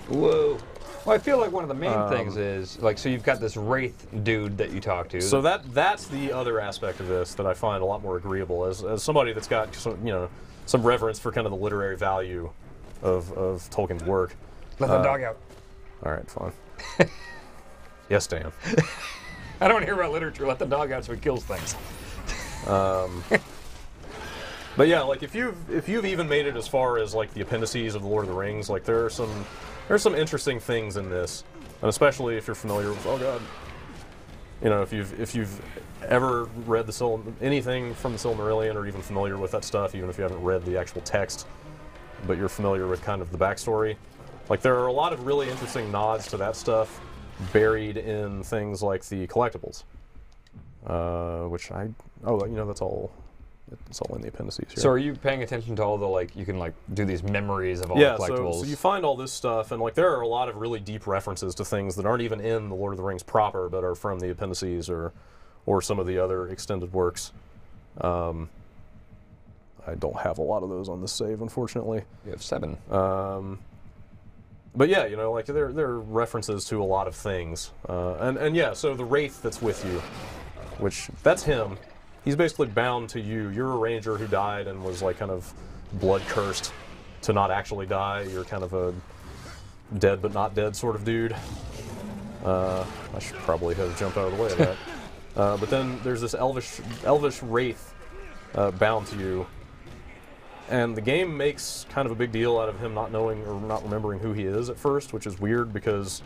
Speaker 2: Whoa. Well, I feel like one of the main things is, like, so you've got this Wraith dude that you talk to.
Speaker 1: So that's the other aspect of this that I find a lot more agreeable, as somebody that's got some, you know, some reverence for kind of the literary value of Tolkien's work.
Speaker 2: Let the dog out.
Speaker 1: All right, fine. Yes, Dan.
Speaker 2: I don't want to hear about literature. Let the dog out so he kills things.
Speaker 1: But yeah, like, if you've even made it as far as, like, the appendices of the Lord of the Rings, like, there's some interesting things in this, and especially if you're familiar with, oh god, you know, if you've ever read anything from the Silmarillion, or even familiar with that stuff, even if you haven't read the actual text, but you're familiar with kind of the backstory, like, there are a lot of really interesting nods to that stuff buried in things like the collectibles, which you know, that's all. It's all in the appendices here.
Speaker 2: So are you paying attention to all the, like, you can, like, do these memories of all the collectibles?
Speaker 1: So you find all this stuff, and, like, there are a lot of really deep references to things that aren't even in the Lord of the Rings proper, but are from the appendices or some of the other extended works. I don't have a lot of those on this save, unfortunately.
Speaker 2: You have 7.
Speaker 1: But yeah, you know, like, there are references to a lot of things. And yeah, so the Wraith that's with you, which, that's him. He's basically bound to you. You're a ranger who died and was, like, kind of blood cursed to not actually die. You're kind of a dead but not dead sort of dude. I should probably have jumped out of the way of that. But then there's this elvish wraith bound to you. And the game makes kind of a big deal out of him not knowing or not remembering who he is at first, which is weird because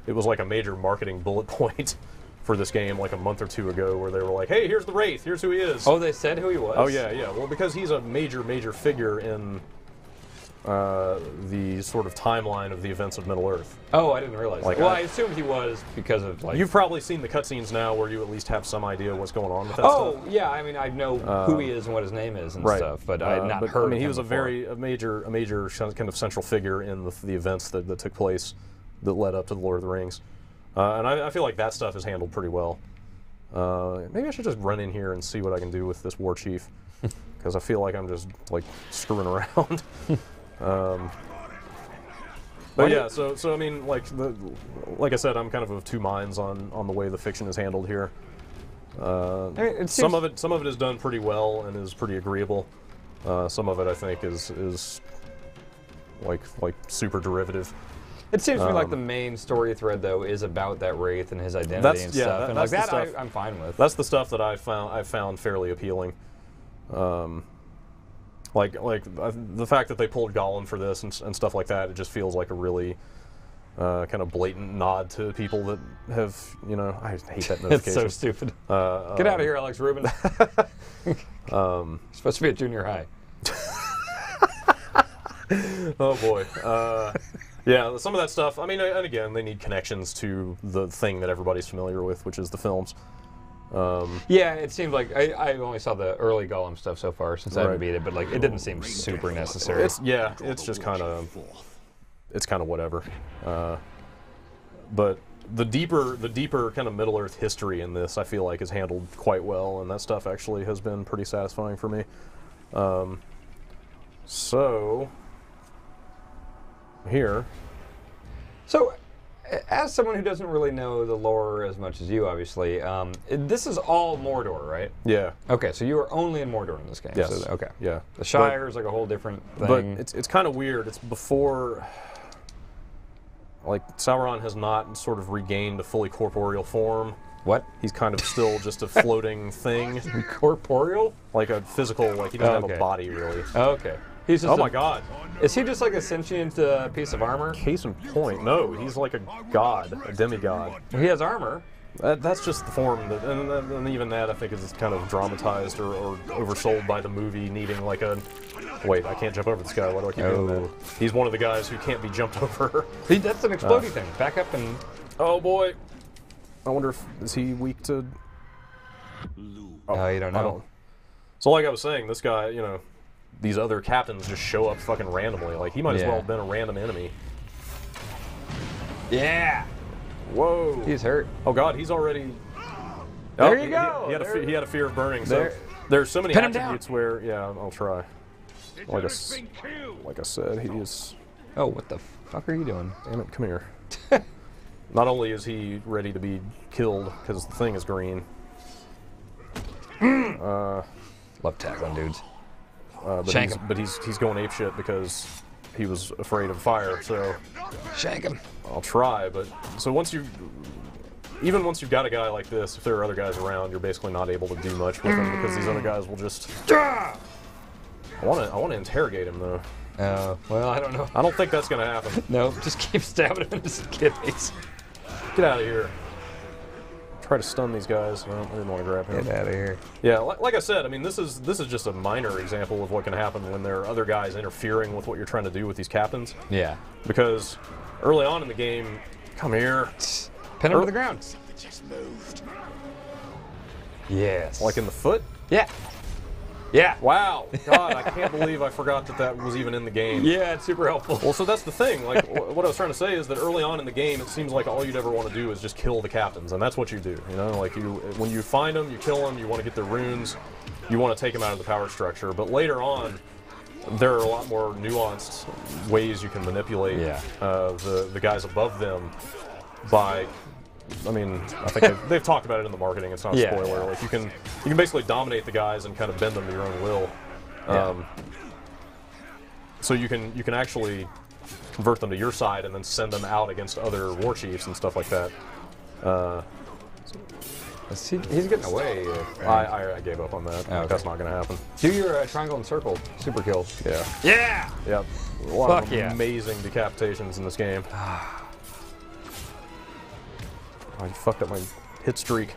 Speaker 1: it was like a major marketing bullet point for this game like a month or two ago, where they were like, hey, here's the Wraith, here's who he is.
Speaker 2: Oh, they said who he was?
Speaker 1: Oh, yeah, yeah. Well, because he's a major figure in the sort of timeline of the events of Middle-earth.
Speaker 2: Oh, I didn't realize
Speaker 1: like,
Speaker 2: that. Well, I assumed he was because of, like...
Speaker 1: You've probably seen the cutscenes now where you at least have some idea what's going on with that stuff.
Speaker 2: Oh, yeah, I mean, I know who he is and what his name is and stuff, but I had not heard of him. I mean,
Speaker 1: he was
Speaker 2: before.
Speaker 1: a major kind of central figure in the events that took place that led up to the Lord of the Rings. And I feel like that stuff is handled pretty well. Maybe I should just run in here and see what I can do with this war chief, because I feel like I'm just, like, screwing around. But yeah, so I mean, like I said, I'm kind of two minds on the way the fiction is handled here. Some of it is done pretty well and is pretty agreeable. Some of it, I think, is like super derivative.
Speaker 2: It seems to me like the main story thread, though, is about that Wraith and his identity and stuff. And like that, I'm fine with.
Speaker 1: That's the stuff that I've found fairly appealing. Like the fact that they pulled Gollum for this and stuff like that, it just feels like a really kind of blatant nod to people that have, you know, I hate that notification.
Speaker 2: It's so stupid. Get out of here, Alex Rubin. Supposed to be at junior high.
Speaker 1: Oh boy. Yeah, some of that stuff, I mean, and again, they need connections to the thing that everybody's familiar with, which is the films.
Speaker 2: Yeah, it seemed like I only saw the early Gollum stuff so far since I haven't beat it, but like it didn't seem super necessary.
Speaker 1: It's just kind of whatever. But the deeper kind of Middle-earth history in this, I feel like, is handled quite well, and that stuff actually has been pretty satisfying for me. So here.
Speaker 2: So, as someone who doesn't really know the lore as much as you, obviously, this is all Mordor, right?
Speaker 1: Yeah.
Speaker 2: Okay, so you are only in Mordor in this game.
Speaker 1: Yes.
Speaker 2: So, okay.
Speaker 1: Yeah.
Speaker 2: The Shire is like a whole different thing.
Speaker 1: But it's kind of weird. It's before, like, Sauron has not sort of regained a fully corporeal form
Speaker 2: What?
Speaker 1: He's kind of still just a floating thing,
Speaker 2: Corporeal?
Speaker 1: like a physical. Like he doesn't have
Speaker 2: Okay.
Speaker 1: a body really.
Speaker 2: Okay. He's just
Speaker 1: Oh my God!
Speaker 2: Is he just like a sentient piece of armor?
Speaker 1: Case in point, no, he's like a god, a demigod.
Speaker 2: Well, he has armor.
Speaker 1: That's just the form, that, and even that I think is kind of dramatized or oversold by the movie needing like a. Wait, I can't jump over this guy. Why do I keep doing that? He's one of the guys who can't be jumped over.
Speaker 2: That's an exploding thing. Back up and.
Speaker 1: Oh boy! I wonder if is he weak to.
Speaker 2: Oh, you don't know.
Speaker 1: So like I was saying, this guy, you know, these other captains just show up fucking randomly. Like he might as well have been a random enemy.
Speaker 2: Yeah.
Speaker 1: Whoa!
Speaker 2: He's hurt.
Speaker 1: Oh God, he's already.
Speaker 2: There you go.
Speaker 1: He had a fear of burning.
Speaker 2: There.
Speaker 1: So there's so many
Speaker 2: Pin him
Speaker 1: attributes where, yeah, I'll try. Like I said, he is.
Speaker 2: Oh, what the fuck are you doing?
Speaker 1: Damn it, come here. Not only is he ready to be killed because the thing is green.
Speaker 2: Love tackling dudes.
Speaker 1: But he's going apeshit because he was afraid of fire. So
Speaker 2: Shank him.
Speaker 1: I'll try. But so even once you've got a guy like this, if there are other guys around, you're basically not able to do much with him because these other guys will just. I want to interrogate him though.
Speaker 2: Well, I don't know.
Speaker 1: I don't think that's gonna happen.
Speaker 2: No, just keep stabbing him in his kidneys.
Speaker 1: Get out of here. Try to stun these guys. Well, I didn't want to grab him.
Speaker 2: Get out of here.
Speaker 1: Yeah, like I said, I mean, this is just a minor example of what can happen when there are other guys interfering with what you're trying to do with these captains.
Speaker 2: Yeah.
Speaker 1: Because early on in the game, come here.
Speaker 2: Pin him to the ground. Yes.
Speaker 1: Like in the foot?
Speaker 2: Yeah. Yeah.
Speaker 1: Wow. God, I can't believe I forgot that was even in the game.
Speaker 2: Yeah, it's super helpful.
Speaker 1: Well, so that's the thing. Like, what I was trying to say is that early on in the game, it seems like all you'd ever want to do is just kill the captains, and that's what you do. You know, like when you find them, you kill them. You want to get their runes. You want to take them out of the power structure. But later on, there are a lot more nuanced ways you can manipulate the guys above them by. I mean, I think they've talked about it in the marketing. It's not a spoiler. Like you can basically dominate the guys and kind of bend them to your own will. So you can actually convert them to your side and then send them out against other war chiefs and stuff like that.
Speaker 2: He's getting away.
Speaker 1: I gave up on that.
Speaker 2: Okay.
Speaker 1: That's not going to happen.
Speaker 2: Do your triangle and circle super kill.
Speaker 1: Yeah.
Speaker 2: Yeah.
Speaker 1: Yep. A lot of
Speaker 2: yeah.
Speaker 1: amazing decapitations in this game. I fucked up my hit streak.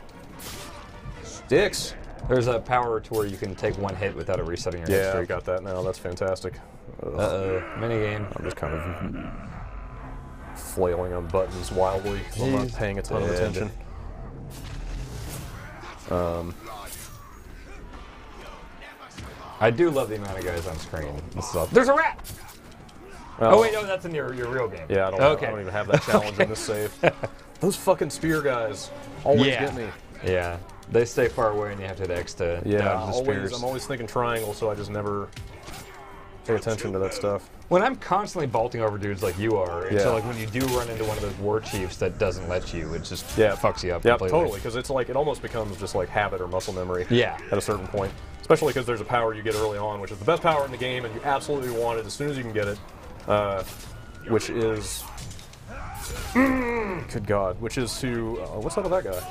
Speaker 1: Dicks.
Speaker 2: There's a power to where you can take one hit without it resetting your hit
Speaker 1: Yeah, I
Speaker 2: streak.
Speaker 1: got that now. That's fantastic.
Speaker 2: Minigame.
Speaker 1: I'm just kind of flailing on buttons wildly. I'm not paying a ton of attention.
Speaker 2: I do love the amount of guys on screen. There's a rat! Oh wait, no, that's in your real game.
Speaker 1: Yeah, I don't even have that challenge in this save. Those fucking spear guys always get me.
Speaker 2: Yeah, they stay far away and you have to hit X to dodge the spears.
Speaker 1: I'm always thinking triangle, so I just never pay attention to that stuff.
Speaker 2: When I'm constantly vaulting over dudes like you are, and so like when you do run into one of those war chiefs that doesn't let you, it just fucks you up
Speaker 1: Yeah,
Speaker 2: completely.
Speaker 1: totally, because it's like it almost becomes just like habit or muscle memory.
Speaker 2: Yeah.
Speaker 1: At a certain point, especially because there's a power you get early on, which is the best power in the game, and you absolutely want it as soon as you can get it. Which is, good God, which is to what's up with that guy?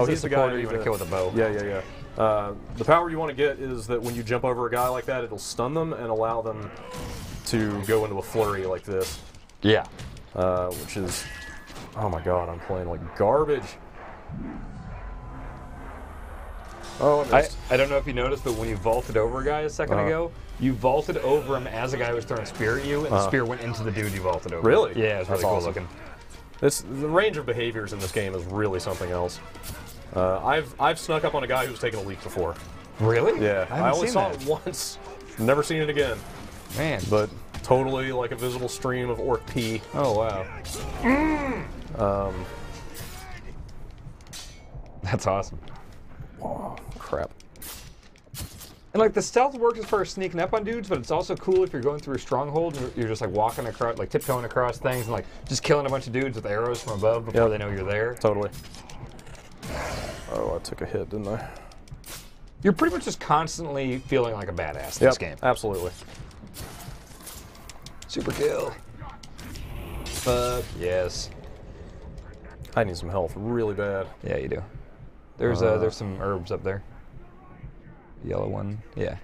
Speaker 2: He's the guy you want to kill with a bow.
Speaker 1: Yeah. The power you want to get is that when you jump over a guy like that, it'll stun them and allow them to go into a flurry like this.
Speaker 2: Yeah.
Speaker 1: Which is, oh my God, I'm playing like garbage. Oh,
Speaker 2: I don't know if you noticed, but when you vaulted over a guy a second ago, you vaulted over him as a guy was throwing a spear at you, and the spear went into the dude you vaulted over.
Speaker 1: Really?
Speaker 2: Yeah, it was really cool
Speaker 1: awesome.
Speaker 2: looking.
Speaker 1: The range of behaviors in this game is really something else. I've snuck up on a guy who was taking a leak before.
Speaker 2: Really?
Speaker 1: Yeah, I only saw
Speaker 2: that.
Speaker 1: it once. Never seen it again.
Speaker 2: Man.
Speaker 1: But totally like a visible stream of orc pee.
Speaker 2: Oh wow. That's awesome.
Speaker 1: Oh, crap.
Speaker 2: And like the stealth works as far as sneaking up on dudes, but it's also cool if you're going through a stronghold and you're just like walking across, like tiptoeing across things and like just killing a bunch of dudes with arrows from above before they know you're there.
Speaker 1: Totally. Oh, I took a hit, didn't I?
Speaker 2: You're pretty much just constantly feeling like a badass in this game.
Speaker 1: Absolutely.
Speaker 2: Super kill. Fuck yes.
Speaker 1: I need some health really bad.
Speaker 2: Yeah, you do. There's some herbs up there. Yellow one. Yeah.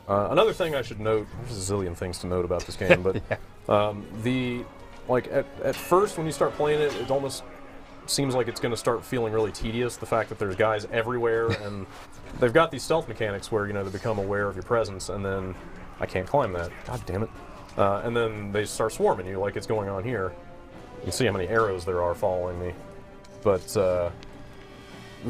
Speaker 1: Another thing I should note, there's a zillion things to note about this game, but
Speaker 2: yeah.
Speaker 1: at first when you start playing it, it almost seems like it's going to start feeling really tedious, the fact that there's guys everywhere, and they've got these stealth mechanics where, they become aware of your presence, and then I can't climb that. God damn it. And then they start swarming you like it's going on here. You can see how many arrows there are following me. But the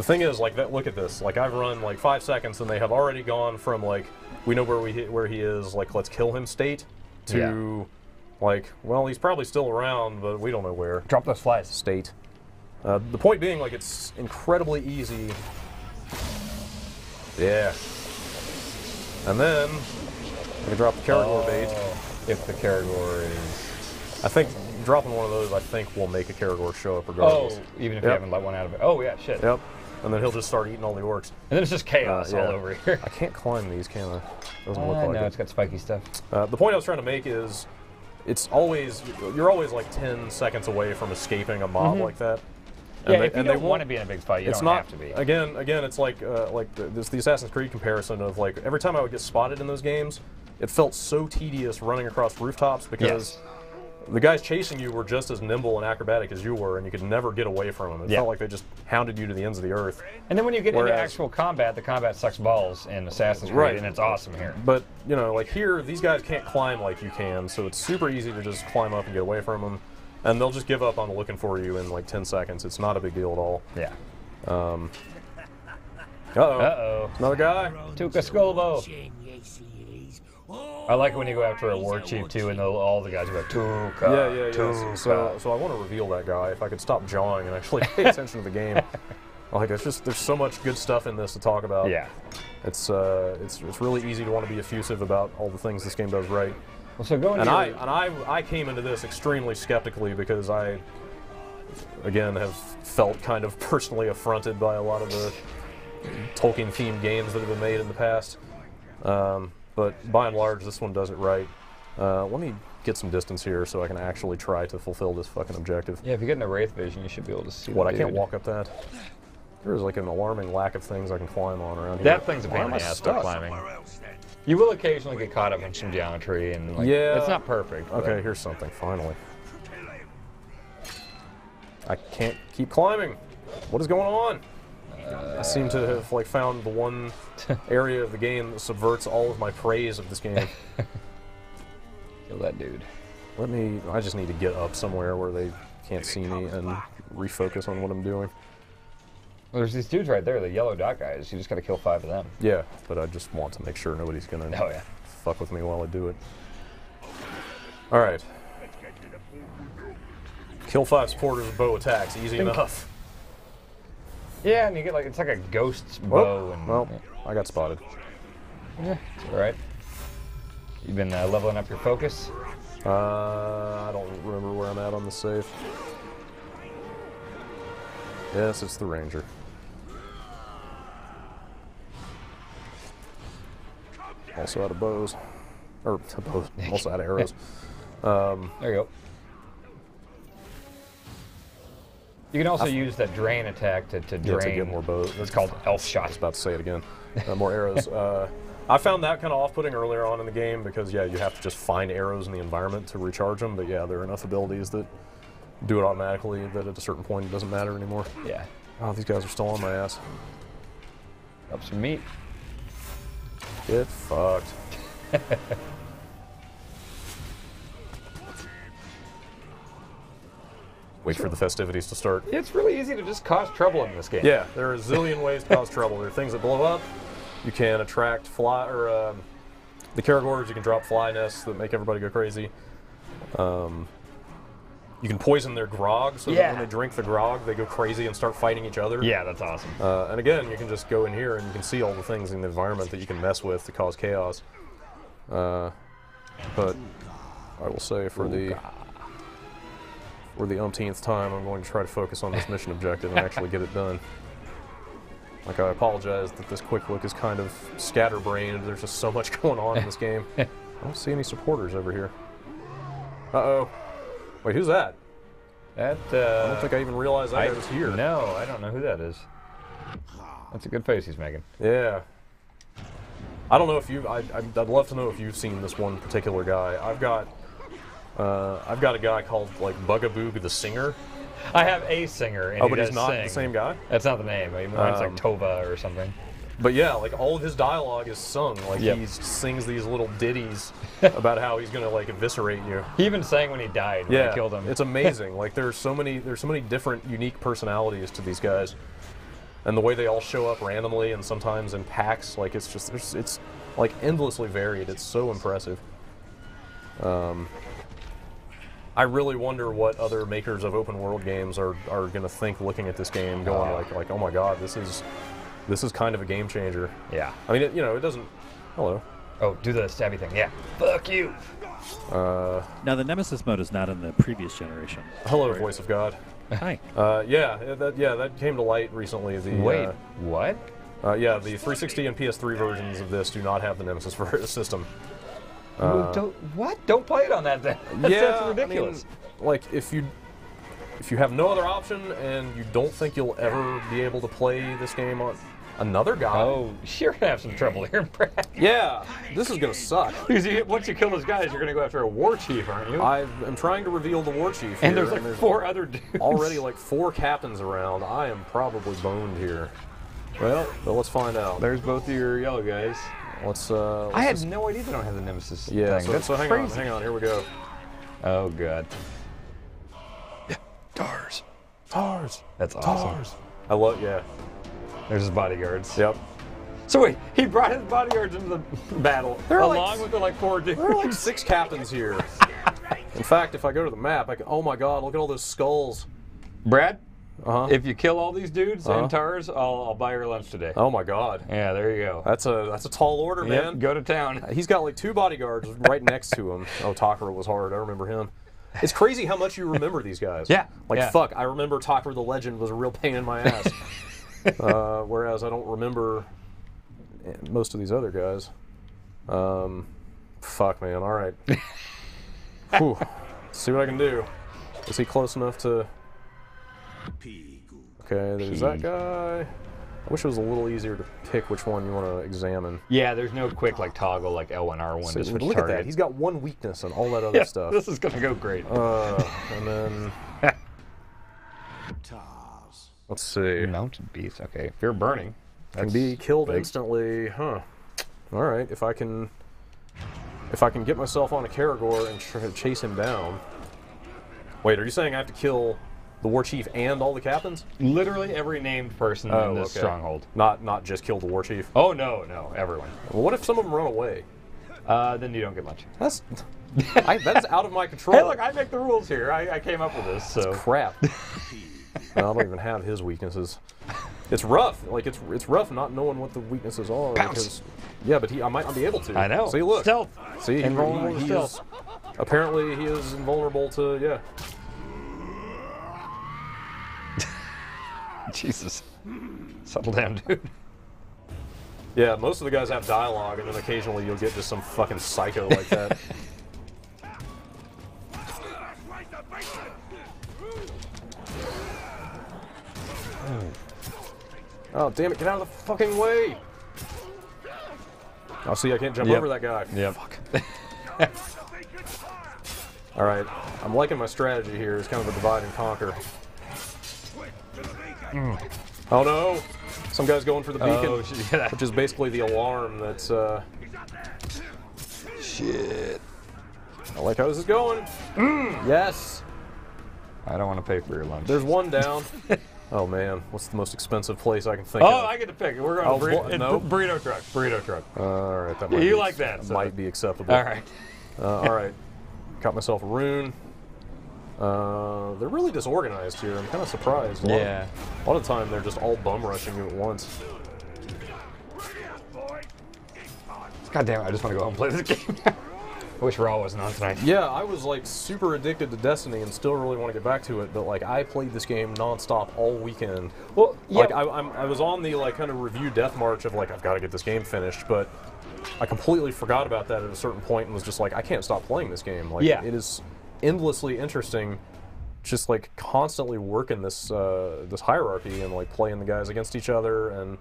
Speaker 1: thing is, like, look at this. Like, I've run like 5 seconds, and they have already gone from like, we know where he is, like, let's kill him state, to like, well, he's probably still around, but we don't know where.
Speaker 2: Drop those flies.
Speaker 1: State. The point being, like, it's incredibly easy. Yeah. And then I can drop the Caragor bait.
Speaker 2: If the Caragor is...
Speaker 1: I think dropping one of those, I think, will make a Caragor show up regardless.
Speaker 2: Oh, even if you haven't let one out of it. Oh, yeah, shit.
Speaker 1: Yep. And then he'll just start eating all the orcs.
Speaker 2: And then it's just chaos all over here.
Speaker 1: I can't climb these, can I? Doesn't look like
Speaker 2: no,
Speaker 1: it.
Speaker 2: it's got spiky stuff.
Speaker 1: The point I was trying to make is, you're always like 10 seconds away from escaping a mob like that.
Speaker 2: Yeah, if you don't want to be in a big fight, you don't have to be.
Speaker 1: Again, it's like the Assassin's Creed comparison of, like, every time I would get spotted in those games, it felt so tedious running across rooftops because the guys chasing you were just as nimble and acrobatic as you were, and you could never get away from them. It felt like they just hounded you to the ends of the earth.
Speaker 2: And then when you get into actual combat, the combat sucks balls in Assassin's Creed, and it's awesome here.
Speaker 1: But, like here, these guys can't climb like you can, so it's super easy to just climb up and get away from them. And they'll just give up on looking for you in like 10 seconds. It's not a big deal at all.
Speaker 2: Yeah.
Speaker 1: Uh-oh. Another guy.
Speaker 2: Tuca Scolvo. I like it when you go after a war chief too, and all the guys go Tuca.
Speaker 1: Yeah.
Speaker 2: Tuca.
Speaker 1: So I want to reveal that guy. If I could stop jawing and actually pay attention to the game. Like, there's so much good stuff in this to talk about.
Speaker 2: Yeah.
Speaker 1: It's really easy to want to be effusive about all the things this game does right.
Speaker 2: Well, so going
Speaker 1: I came into this extremely skeptically because I, again, have felt kind of personally affronted by a lot of the Tolkien-themed games that have been made in the past. But by and large, this one does it right. Let me get some distance here so I can actually try to fulfill this fucking objective.
Speaker 2: Yeah, if you get in a Wraith vision, you should be able to see.
Speaker 1: What, I can't walk up that? There is like an alarming lack of things I can climb on around here.
Speaker 2: That thing's a pain in the ass for climbing. You will occasionally get caught up in some geometry, and like, it's not perfect.
Speaker 1: Okay, here's something, finally. I can't keep climbing. What is going on? I seem to have like found the one area of the game that subverts all of my praise of this game.
Speaker 2: Kill that dude.
Speaker 1: I just need to get up somewhere where they can't see me and refocus on what I'm doing.
Speaker 2: Well, there's these dudes right there, the yellow dot guys. You just gotta kill 5 of them.
Speaker 1: Yeah, but I just want to make sure nobody's gonna fuck with me while I do it. Alright. Kill 5 supporters with bow attacks, easy enough.
Speaker 2: Yeah, and you get like, it's like a ghost's bow. And,
Speaker 1: well, I got spotted.
Speaker 2: Yeah, it's alright. You've been leveling up your focus?
Speaker 1: I don't remember where I'm at on the save. Yes, it's the ranger. Also out of bows. Or bows, also out of arrows.
Speaker 2: There you go. You can also use that drain attack to drain.
Speaker 1: Yeah, to get more bows.
Speaker 2: It's called elf shot.
Speaker 1: I was about to say it again. More arrows. I found that kind of off-putting earlier on in the game because, yeah, you have to just find arrows in the environment to recharge them. But, yeah, there are enough abilities that do it automatically that at a certain point it doesn't matter anymore.
Speaker 2: Yeah.
Speaker 1: Oh, these guys are still on my ass.
Speaker 2: Up some meat.
Speaker 1: Get fucked. Wait for the festivities to start.
Speaker 2: It's really easy to just cause trouble in this game.
Speaker 1: Yeah, there are a zillion ways to cause trouble. There are things that blow up. You can attract the Caragors. You can drop fly nests that make everybody go crazy. You can poison their grog so that when they drink the grog, they go crazy and start fighting each other.
Speaker 2: Yeah, that's awesome.
Speaker 1: And again, you can just go in here and you can see all the things in the environment that you can mess with to cause chaos. But I will say for the umpteenth time, I'm going to try to focus on this mission objective and actually get it done. Like, I apologize that this quick look is kind of scatterbrained. There's just so much going on in this game. I don't see any supporters over here. Uh-oh. Wait, who's that?
Speaker 2: That,
Speaker 1: I don't think I even realized that guy was here.
Speaker 2: No, I don't know who that is. That's a good face he's making.
Speaker 1: Yeah. I don't know if you. I'd love to know if you've seen this one particular guy. I've got a guy called like Bugaboog the Singer.
Speaker 2: I have a singer, and
Speaker 1: But
Speaker 2: he
Speaker 1: he's
Speaker 2: does
Speaker 1: not
Speaker 2: sing.
Speaker 1: the same guy.
Speaker 2: That's not the name. It's like Tova or something.
Speaker 1: But yeah, like all of his dialogue is sung. Like he sings these little ditties about how he's gonna like eviscerate you.
Speaker 2: He even sang when he died. When they killed him.
Speaker 1: It's amazing. Like there's so many different unique personalities to these guys, and the way they all show up randomly and sometimes in packs. Like it's like endlessly varied. It's so impressive. I really wonder what other makers of open world games are gonna think looking at this game, going like oh my god, this is kind of a game changer.
Speaker 2: Yeah.
Speaker 1: I mean, it doesn't. Hello.
Speaker 2: Oh, do the stabby thing. Yeah. Fuck you.
Speaker 4: Now, the Nemesis mode is not in the previous generation.
Speaker 1: Hello, Voice of God.
Speaker 4: Hi.
Speaker 1: That came to light recently.
Speaker 2: Wait, what?
Speaker 1: Yeah, the 360 and PS3 versions of this do not have the Nemesis system.
Speaker 2: What? Don't play it on that then. That's ridiculous.
Speaker 1: I mean, like if you have no other option and you don't think you'll ever be able to play this game on another guy.
Speaker 2: Oh, you're gonna have some trouble here, Brad.
Speaker 1: Yeah, this is gonna suck.
Speaker 2: Because once you kill those guys, you're gonna go after a war chief, aren't you?
Speaker 1: I am trying to reveal the war chief
Speaker 2: and
Speaker 1: here,
Speaker 2: there's like 4 other dudes.
Speaker 1: Already like 4 captains around. I am probably boned here. Well, let's find out.
Speaker 2: There's both of your yellow guys.
Speaker 1: Let's
Speaker 2: I had no idea they don't have the Nemesis
Speaker 1: yeah,
Speaker 2: thing.
Speaker 1: so hang on, here we go.
Speaker 2: Oh, God.
Speaker 1: Yeah, Tars.
Speaker 2: That's awesome.
Speaker 1: Tars. I love, yeah.
Speaker 2: There's his bodyguards.
Speaker 1: Yep.
Speaker 2: So wait, he brought his bodyguards into the battle, along with the like 4 dudes.
Speaker 1: There are like 6 captains here. In fact, if I go to the map, oh my god, look at all those skulls.
Speaker 2: Brad,
Speaker 1: Uh-huh.
Speaker 2: if you kill all these dudes and Tars, I'll buy your lunch today.
Speaker 1: Oh my god.
Speaker 2: Yeah, there you go.
Speaker 1: That's a tall order, man.
Speaker 2: Yep, go to town.
Speaker 1: He's got like 2 bodyguards right next to him. Oh, Takara was hard. I remember him. It's crazy how much you remember these guys.
Speaker 2: Yeah.
Speaker 1: Like,
Speaker 2: yeah.
Speaker 1: fuck, I remember Takara the Legend was a real pain in my ass. Whereas I don't remember most of these other guys. Fuck, man. All right. Whew. Let's see what I can do. Is he close enough to... Okay, there's that guy. I wish it was a little easier to pick which one you want to examine.
Speaker 2: Yeah, there's no quick like toggle like L1, R1 to switch
Speaker 1: look at that.
Speaker 2: target.
Speaker 1: He's got 1 weakness and all that other stuff.
Speaker 2: This is going to go great.
Speaker 1: And then... Let's see.
Speaker 2: Mountain beast. Okay, if you're burning,
Speaker 1: Can be killed instantly. Huh. All right. If I can get myself on a Karagor and try to chase him down. Wait, are you saying I have to kill the war chief and all the captains?
Speaker 2: Literally every named person in this stronghold.
Speaker 1: Not just kill the war chief.
Speaker 2: Oh no, everyone.
Speaker 1: Well, what if some of them run away?
Speaker 2: Then you don't get much.
Speaker 1: That is out of my control.
Speaker 2: Hey, look, I make the rules here. I came up with this. So
Speaker 1: crap. I don't even have his weaknesses. It's rough. Like it's rough not knowing what the weaknesses are.
Speaker 2: Bounce.
Speaker 1: Yeah, but I might not be able to.
Speaker 2: I know.
Speaker 1: See, look.
Speaker 2: Stealth.
Speaker 1: See,
Speaker 2: Invulnerable to stealth.
Speaker 1: Apparently, he is invulnerable to
Speaker 2: Jesus. Settle down, dude.
Speaker 1: Yeah, most of the guys have dialogue, and then occasionally you'll get just some fucking psycho like that. Oh, damn it, get out of the fucking way! Oh, see, I can't jump over that guy.
Speaker 2: Yep.
Speaker 1: Fuck. Alright, I'm liking my strategy here. It's kind of a divide and conquer. Oh no! Some guy's going for the beacon, which is basically the alarm that's,
Speaker 2: Shit.
Speaker 1: I like how this is going. Yes!
Speaker 2: I don't want to pay for your lunch.
Speaker 1: There's one down. Oh man, what's the most expensive place I can think of?
Speaker 2: Oh, I get to pick. We're going burrito truck. Burrito truck.
Speaker 1: All right, that
Speaker 2: Yeah,
Speaker 1: might
Speaker 2: you
Speaker 1: be,
Speaker 2: like that, so.
Speaker 1: might be acceptable.
Speaker 2: All right.
Speaker 1: All right, got myself a rune. They're really disorganized here. I'm kind of surprised. A lot of the time they're just all bum rushing you at once.
Speaker 2: God damn it! I just want to go home and play this game. I wish Raw wasn't on tonight.
Speaker 1: Yeah, I was like super addicted to Destiny and still really want to get back to it, but like I played this game nonstop all weekend.
Speaker 2: Well, yeah.
Speaker 1: Like I was on the like kind of review death march of like I've got to get this game finished, but I completely forgot about that at a certain point and was just like I can't stop playing this game. Like it is endlessly interesting, just like constantly working this this hierarchy and like playing the guys against each other and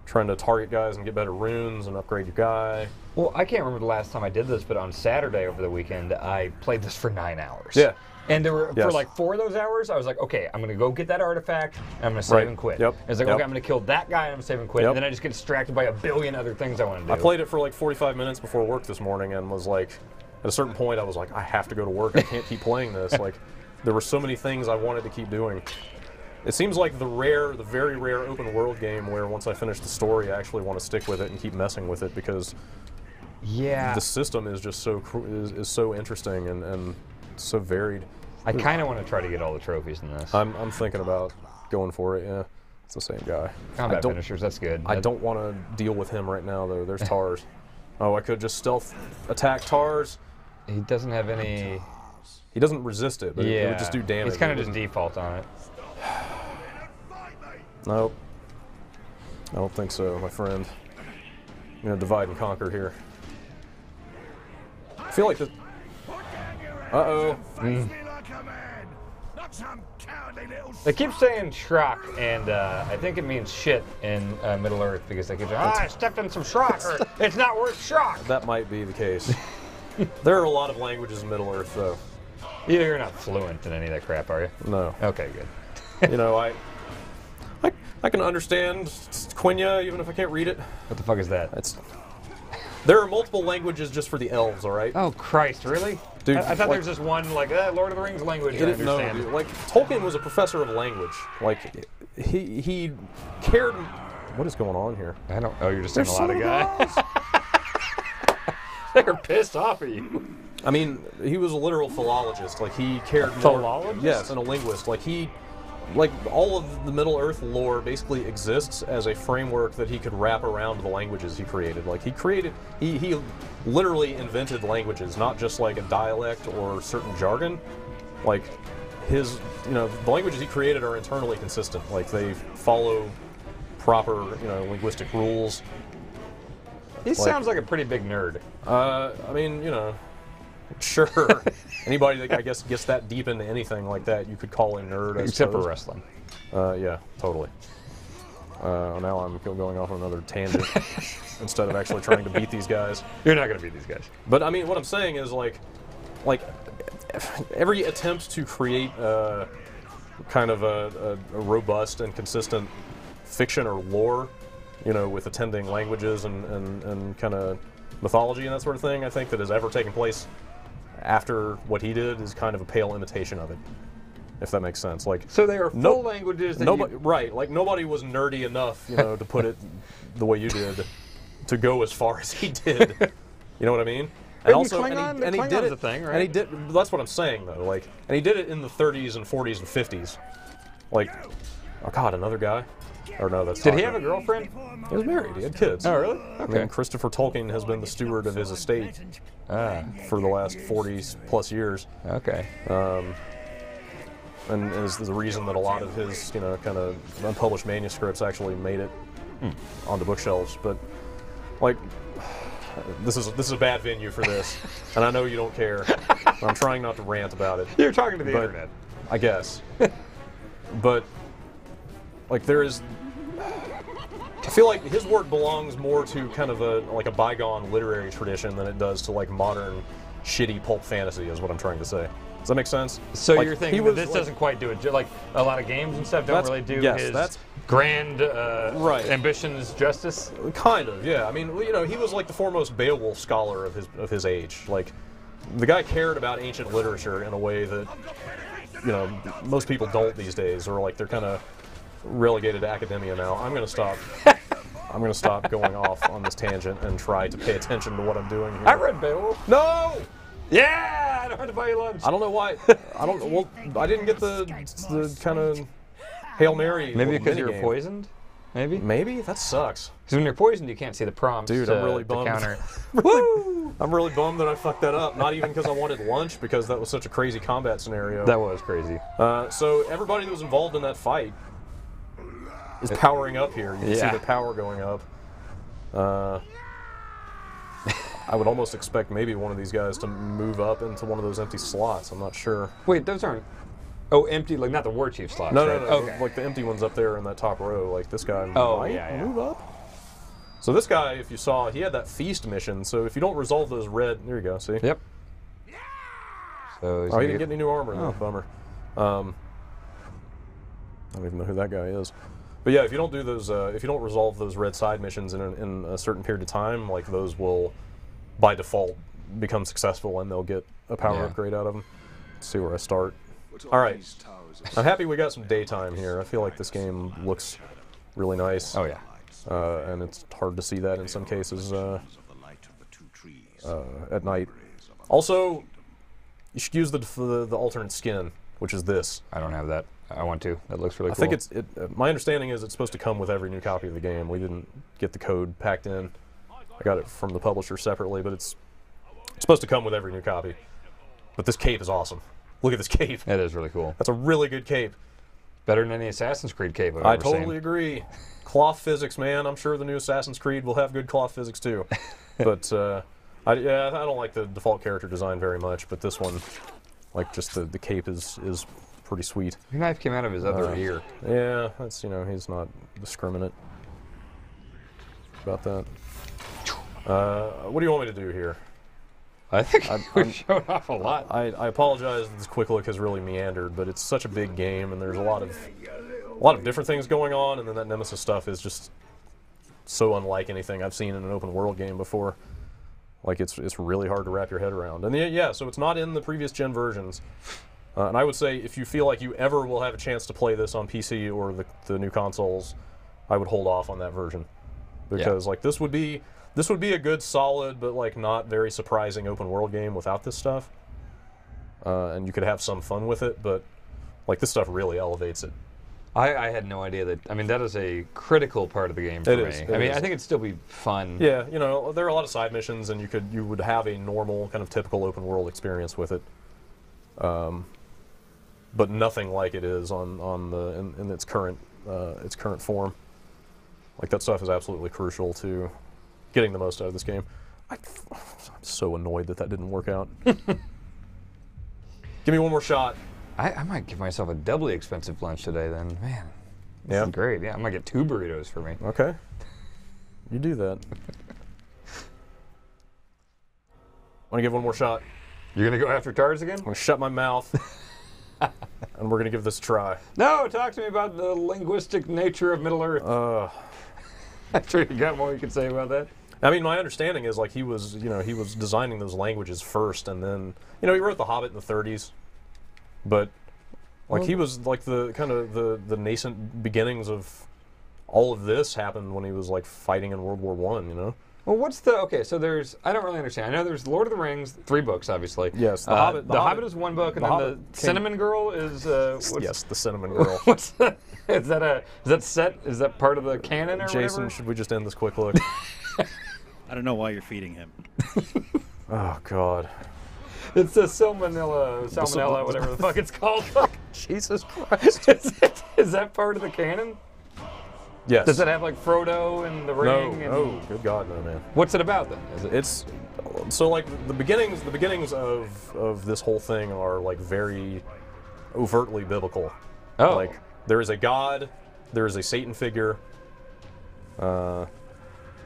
Speaker 1: trying to target guys and get better runes and upgrade your guy.
Speaker 2: Well, I can't remember the last time I did this, but on Saturday over the weekend, I played this for 9 hours.
Speaker 1: Yeah.
Speaker 2: And there were,
Speaker 1: Yes.
Speaker 2: for like 4 of those hours, I was like, okay, I'm going to go get that artifact, and I'm going to save
Speaker 1: Right.
Speaker 2: and quit.
Speaker 1: Yep.
Speaker 2: It's like,
Speaker 1: Yep.
Speaker 2: okay, I'm going to kill that guy, and I'm going to save and quit.
Speaker 1: Yep.
Speaker 2: And then I just get distracted by a billion other things I want to do.
Speaker 1: I played it for like 45 minutes before work this morning and was like, at a certain point, I was like, I have to go to work. I can't keep playing this. Like, there were so many things I wanted to keep doing. It seems like the very rare open world game where once I finish the story, I actually want to stick with it and keep messing with it because the system is just so is so interesting and so varied.
Speaker 2: I kind of want to try to get all the trophies in this.
Speaker 1: I'm thinking about going for it. Yeah, it's the same guy.
Speaker 2: Combat finishers, that's good.
Speaker 1: I don't want to deal with him right now though. There's Tars. Oh, I could just stealth attack Tars.
Speaker 2: He doesn't have any...
Speaker 1: He doesn't resist it, but it would just do damage.
Speaker 2: He's kind of just default on it.
Speaker 1: Nope. I don't think so, my friend. I'm gonna divide and conquer here. I feel like this. Uh-oh.
Speaker 2: They keep saying Shrock, and I think it means shit in Middle-earth because they keep saying, I stepped in some Shrock, or it's not worth Shrock.
Speaker 1: That might be the case. There are a lot of languages in Middle-earth, though.
Speaker 2: You're not fluent in any of that crap, are you?
Speaker 1: No.
Speaker 2: Okay, good.
Speaker 1: You know, I can understand Quenya even if I can't read it.
Speaker 2: What the fuck is that?
Speaker 1: There are multiple languages just for the elves, all right?
Speaker 2: Oh, Christ, really?
Speaker 1: Dude,
Speaker 2: I thought there was just one, like, Lord of the Rings language, I
Speaker 1: No,
Speaker 2: understand.
Speaker 1: dude, like, Tolkien was a professor of language. Like, he cared... What is going on here?
Speaker 2: I don't... Oh, you're just saying a lot of guys. They're pissed off at you.
Speaker 1: I mean, he was a literal philologist. Like, he cared more...
Speaker 2: Philologist?
Speaker 1: Yes, and a linguist. Like, like, all of the Middle-earth lore basically exists as a framework that he could wrap around the languages he created. Like, he literally invented languages, not just like a dialect or certain jargon. Like, the languages he created are internally consistent. Like, they follow proper, linguistic rules.
Speaker 2: He sounds like a pretty big nerd.
Speaker 1: I mean, sure. Anybody that I guess gets that deep into anything like that, you could call a nerd.
Speaker 2: Except for wrestling.
Speaker 1: Yeah, totally. Now I'm going off on another tangent instead of actually trying to beat these guys.
Speaker 2: You're not going to beat these guys.
Speaker 1: But I mean, what I'm saying is like every attempt to create kind of a robust and consistent fiction or lore, with attending languages and kind of mythology and that sort of thing, I think that has ever taken place after what he did is kind of a pale imitation of it, if that makes sense. Like,
Speaker 2: so they are full languages that
Speaker 1: right, like nobody was nerdy enough, to put it the way you did, to go as far as he did. You know what I mean? And also,
Speaker 2: and he did it. A thing, right?
Speaker 1: And he did. That's what I'm saying, though. Like, and he did it in the 30s and 40s and 50s. Like, oh god, another guy. Or no, that's.
Speaker 2: Did he have a girlfriend?
Speaker 1: He was married. He had kids.
Speaker 2: Oh, really? Okay.
Speaker 1: I mean, Christopher Tolkien has been the steward of his estate for the last 40+ years.
Speaker 2: Okay.
Speaker 1: And is the reason that a lot of his, kind of unpublished manuscripts actually made it onto bookshelves. But, like, this is a bad venue for this, and I know you don't care. I'm trying not to rant about it.
Speaker 2: You're talking to the internet.
Speaker 1: I guess. But, like, there is... I feel like his work belongs more to kind of a bygone literary tradition than it does to, like, modern, shitty pulp fantasy, is what I'm trying to say. Does that make sense?
Speaker 2: So
Speaker 1: like,
Speaker 2: you're thinking that this doesn't quite do it. Like, a lot of games and stuff don't really do his grand ambitions justice?
Speaker 1: Kind of, yeah. I mean, he was like the foremost Beowulf scholar of his age. Like, the guy cared about ancient literature in a way that, most people don't these days, or like they're kind of relegated to academia now. I'm gonna stop going off on this tangent and try to pay attention to what I'm doing here.
Speaker 2: I read Beowulf.
Speaker 1: No!
Speaker 2: Yeah! I don't have to buy you lunch.
Speaker 1: I don't know why. I didn't get the kind of Hail Mary.
Speaker 2: Maybe because you were poisoned? Maybe?
Speaker 1: Maybe? That sucks.
Speaker 2: Because when you're poisoned, you can't see the prompts.
Speaker 1: Dude, I'm really bummed. I'm really bummed that I fucked that up. Not even because I wanted lunch, because that was such a crazy combat scenario.
Speaker 2: That was crazy.
Speaker 1: So everybody that was involved in that fight is powering up here. You can see the power going up. I would almost expect maybe one of these guys to move up into one of those empty slots. I'm not sure.
Speaker 2: Wait, those aren't... Oh, empty, like not the war chief slots,
Speaker 1: No,
Speaker 2: right?
Speaker 1: no, no.
Speaker 2: Okay.
Speaker 1: Like the empty ones up there in that top row. Like this guy might move up. So this guy, if you saw, he had that feast mission. So if you don't resolve those red, there you go. See?
Speaker 2: Yep. So
Speaker 1: Oh, he didn't get any new armor. Oh. Bummer. I don't even know who that guy is. But yeah, if you don't do those, if you don't resolve those red side missions in a certain period of time, like those will, by default, become successful, and they'll get a power upgrade out of them. Let's see where I start. All right. I'm happy we got some daytime here. I feel like this game looks really nice.
Speaker 2: Oh yeah.
Speaker 1: And it's hard to see that in some cases at night. Also, you should use the alternate skin, which is this.
Speaker 2: I don't have that. I want to. That looks really cool.
Speaker 1: I think my understanding is it's supposed to come with every new copy of the game. We didn't get the code packed in. I got it from the publisher separately, but it's supposed to come with every new copy. But this cape is awesome. Look at this cape.
Speaker 2: It is really cool.
Speaker 1: That's a really good cape.
Speaker 2: Better than any Assassin's Creed cape I've
Speaker 1: I
Speaker 2: ever
Speaker 1: totally
Speaker 2: seen.
Speaker 1: agree. Cloth physics, man. I'm sure the new Assassin's Creed will have good cloth physics too. But I don't like the default character design very much. But this one, like just the cape is pretty sweet.
Speaker 2: Your knife came out of his other ear.
Speaker 1: Yeah, that's he's not discriminate about that. What do you want me to do here?
Speaker 2: I think we showed off a lot.
Speaker 1: I apologize that this quick look has really meandered, but it's such a big game, and there's a lot of different things going on, and then that Nemesis stuff is just so unlike anything I've seen in an open world game before. Like it's really hard to wrap your head around. And yeah, so it's not in the previous gen versions. And I would say if you feel like you ever will have a chance to play this on PC or the new consoles, I would hold off on that version, because like this would be a good, solid, but like not very surprising open world game without this stuff. And you could have some fun with it, but like this stuff really elevates it.
Speaker 2: I had no idea that. I mean, that is a critical part of the game for me. I mean, I think it'd still be fun.
Speaker 1: Yeah, there are a lot of side missions, and you would have a normal kind of typical open world experience with it. But nothing like it is in its current form. Like that stuff is absolutely crucial to getting the most out of this game. I'm so annoyed that didn't work out. Give me one more shot.
Speaker 2: I might give myself a doubly expensive lunch today then. Man, this is great. Yeah, I might get 2 burritos for me.
Speaker 1: Okay. You do that. Want to give one more shot?
Speaker 2: You're going to go after TARS again?
Speaker 1: I'm going to shut my mouth, and we're going to give this a try.
Speaker 2: No, talk to me about the linguistic nature of Middle-earth. I'm sure you got more you could say about that.
Speaker 1: I mean, my understanding is like he was designing those languages first, and then he wrote The Hobbit in the 30s, but like he was like the kind of the nascent beginnings of all of this happened when he was like fighting in World War I.
Speaker 2: Well, what's the so there's I don't really understand. I know there's Lord of the Rings, 3 books, obviously.
Speaker 1: Yes,
Speaker 2: The Hobbit is 1 book, and then the Cinnamon Girl is
Speaker 1: yes, the Cinnamon Girl.
Speaker 2: What's that? Is that part of the canon or
Speaker 1: Jason,
Speaker 2: whatever?
Speaker 1: should we just end this quick look?
Speaker 4: I don't know why you're feeding him.
Speaker 1: Oh God.
Speaker 2: It's the salmonella, whatever the fuck it's called.
Speaker 1: Jesus Christ.
Speaker 2: Is that part of the canon?
Speaker 1: Yes.
Speaker 2: Does it have like Frodo and the ring?
Speaker 1: No, good God, no, man.
Speaker 2: What's it about then?
Speaker 1: It's so like the beginnings of this whole thing are like very overtly biblical.
Speaker 2: Oh.
Speaker 1: Like there is a god, there is a Satan figure.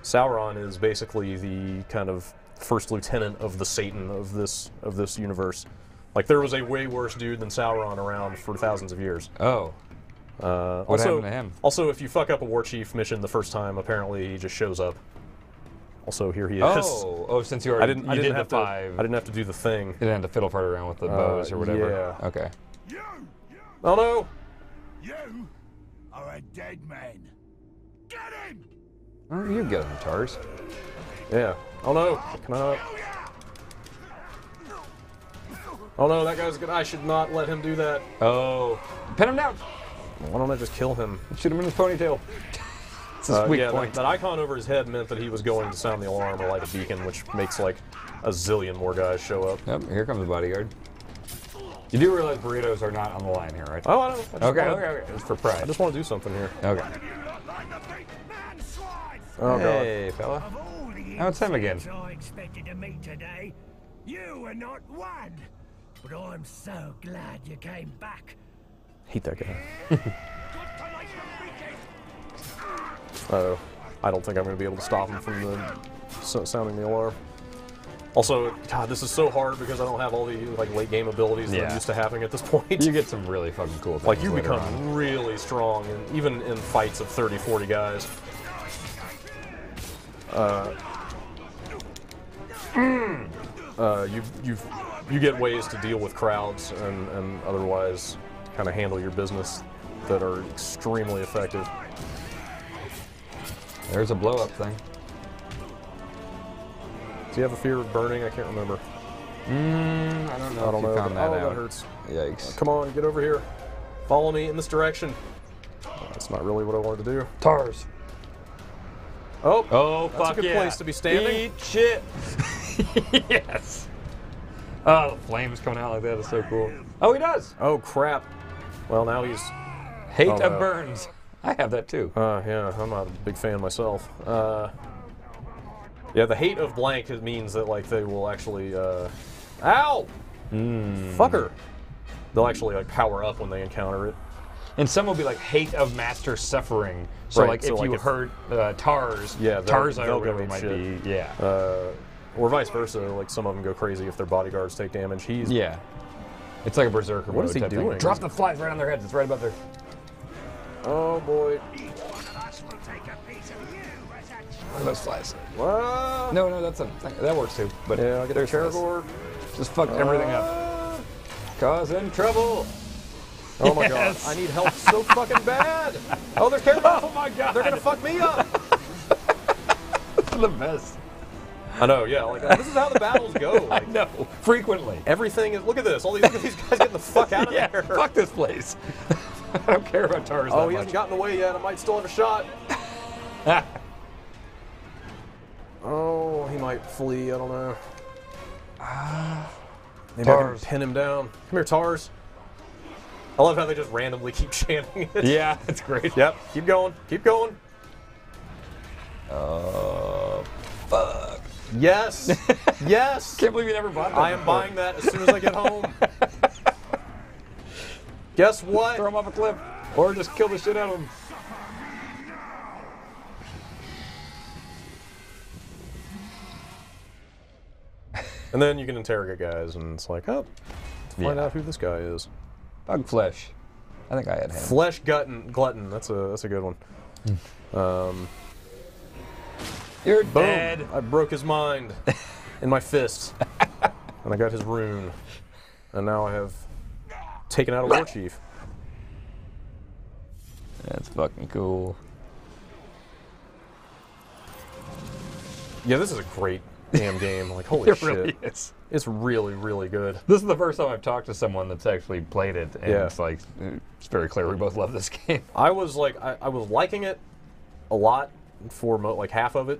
Speaker 1: Sauron is basically the kind of first lieutenant of the Satan of this universe. Like there was a way worse dude than Sauron around for thousands of years.
Speaker 2: Oh. What happened to him?
Speaker 1: Also, if you fuck up a war chief mission the first time, apparently he just shows up. Also, here he is.
Speaker 2: Oh, since you already did the 5.
Speaker 1: I didn't have to do the thing.
Speaker 2: You didn't have to fiddle fart around with the bows or whatever.
Speaker 1: Yeah.
Speaker 2: Okay.
Speaker 1: Oh no!
Speaker 3: You are a dead man. Get him!
Speaker 2: Oh, you get him, TARS.
Speaker 1: Yeah. Oh no! Can I? Oh no, that guy's good. I should not let him do that.
Speaker 2: Oh. Pin him down!
Speaker 1: Why don't I just kill him?
Speaker 2: Shoot him in his ponytail. It's a weak point.
Speaker 1: That icon over his head meant that he was going to sound the alarm or light a beacon, which makes like a zillion more guys show up.
Speaker 2: Yep, here comes the bodyguard. You do realize burritos are not on the line here, right?
Speaker 1: Oh, I don't.
Speaker 2: Okay. It's for pride.
Speaker 1: I just want to do something here.
Speaker 2: Okay.
Speaker 1: Oh,
Speaker 2: hey, fella.
Speaker 3: Of all the
Speaker 2: Oh, it's him again.
Speaker 3: I expected to meet today. You were not one. But I'm so glad you came back.
Speaker 1: Hate that guy. Uh-oh. I don't think I'm going to be able to stop him from sounding the alarm. Also, God, this is so hard because I don't have all the like late game abilities that I'm used to having at this point.
Speaker 2: You get some really fucking cool things.
Speaker 1: Like you
Speaker 2: later
Speaker 1: become
Speaker 2: on.
Speaker 1: really strong, and even in fights of 30, 40 guys. You get ways to deal with crowds and otherwise kind of handle your business that are extremely effective.
Speaker 2: There's a blow up thing.
Speaker 1: Do you have a fear of burning? I can't remember.
Speaker 2: I don't know.
Speaker 1: I don't
Speaker 2: if you
Speaker 1: know.
Speaker 2: found
Speaker 1: But,
Speaker 2: that out.
Speaker 1: that hurts.
Speaker 2: Yikes.
Speaker 1: Come on, get over here. Follow me in this direction. That's not really what I wanted to do.
Speaker 2: Tars.
Speaker 1: Oh,
Speaker 2: Oh,
Speaker 1: that's
Speaker 2: fuck
Speaker 1: a good
Speaker 2: yeah.
Speaker 1: place to be standing.
Speaker 2: Eat shit. Yes. Oh, the flames coming out like that is so cool. Oh, he does.
Speaker 1: Oh crap. Well, now he's.
Speaker 2: Hate
Speaker 1: Oh,
Speaker 2: of
Speaker 1: no.
Speaker 2: burns. I have that too.
Speaker 1: Yeah, I'm not a big fan myself. Yeah, the hate of blank means that like they will actually. Ow! Fucker. They'll actually like power up when they encounter it.
Speaker 2: And some will be like hate of master suffering. So
Speaker 1: Right,
Speaker 2: like
Speaker 1: so
Speaker 2: if
Speaker 1: like
Speaker 2: you
Speaker 1: if-
Speaker 2: hurt Tars,
Speaker 1: Yeah,
Speaker 2: Tarza
Speaker 1: they'll
Speaker 2: or whatever
Speaker 1: go
Speaker 2: it
Speaker 1: ape
Speaker 2: might
Speaker 1: shit.
Speaker 2: be. Yeah.
Speaker 1: Or vice versa. Like some of them go crazy if their bodyguards take damage. He's.
Speaker 2: Yeah. It's like a berserker
Speaker 1: What
Speaker 2: mode
Speaker 1: is he
Speaker 2: type thing.
Speaker 1: doing?
Speaker 2: Drop the flies right on their heads. It's right above their.
Speaker 1: Oh boy.
Speaker 2: What are those flies?
Speaker 1: What?
Speaker 2: No, that's a thing. That works too. But
Speaker 1: Yeah, I get a
Speaker 2: there's flies.
Speaker 1: Caragor.
Speaker 2: Just fuck everything up. Causing trouble.
Speaker 1: Oh my
Speaker 2: Yes.
Speaker 1: god, I need help so fucking bad. Oh, they're Caragor.
Speaker 2: Oh my god.
Speaker 1: They're gonna fuck me up.
Speaker 2: That's the best.
Speaker 1: I know, yeah. Like this is how the battles go.
Speaker 2: I
Speaker 1: Like,
Speaker 2: know. Frequently.
Speaker 1: everything is. Look at this. Look at these guys getting the fuck out of
Speaker 2: Yeah.
Speaker 1: there.
Speaker 2: Fuck this place. I don't care about Tars
Speaker 1: Oh,
Speaker 2: that
Speaker 1: he
Speaker 2: much.
Speaker 1: hasn't gotten away yet. I might still have a shot. Oh, he might flee. I don't know. Maybe I can
Speaker 2: Tars.
Speaker 1: pin him down. Come here, Tars. I love how they just randomly keep chanting it.
Speaker 2: Yeah, it's great.
Speaker 1: Yep. Keep going. Keep going.
Speaker 2: Fuck.
Speaker 1: Yes. Yes.
Speaker 2: Can't believe you never bought that.
Speaker 1: I am
Speaker 2: before.
Speaker 1: buying that as soon as I get home. Guess what?
Speaker 2: Throw him off a cliff. Or just kill the shit out of him.
Speaker 1: And then you can interrogate guys, and it's like, oh, find
Speaker 2: Yeah.
Speaker 1: out who this guy is.
Speaker 2: Bug flesh. I think I had him.
Speaker 1: Flesh glutton. That's a good one.
Speaker 2: You're
Speaker 1: Boom!
Speaker 2: dead.
Speaker 1: I broke his mind in my fist, and I got his rune, and now I have taken out a war chief.
Speaker 2: That's fucking cool.
Speaker 1: Yeah, this is a great damn game. Like, holy
Speaker 2: It
Speaker 1: shit,
Speaker 2: really is.
Speaker 1: it's really, really good.
Speaker 2: This is the first time I've talked to someone that's actually played it, and
Speaker 1: Yeah.
Speaker 2: it's like, it's very clear we both love this game.
Speaker 1: I was like, I was liking it a lot for like half of it,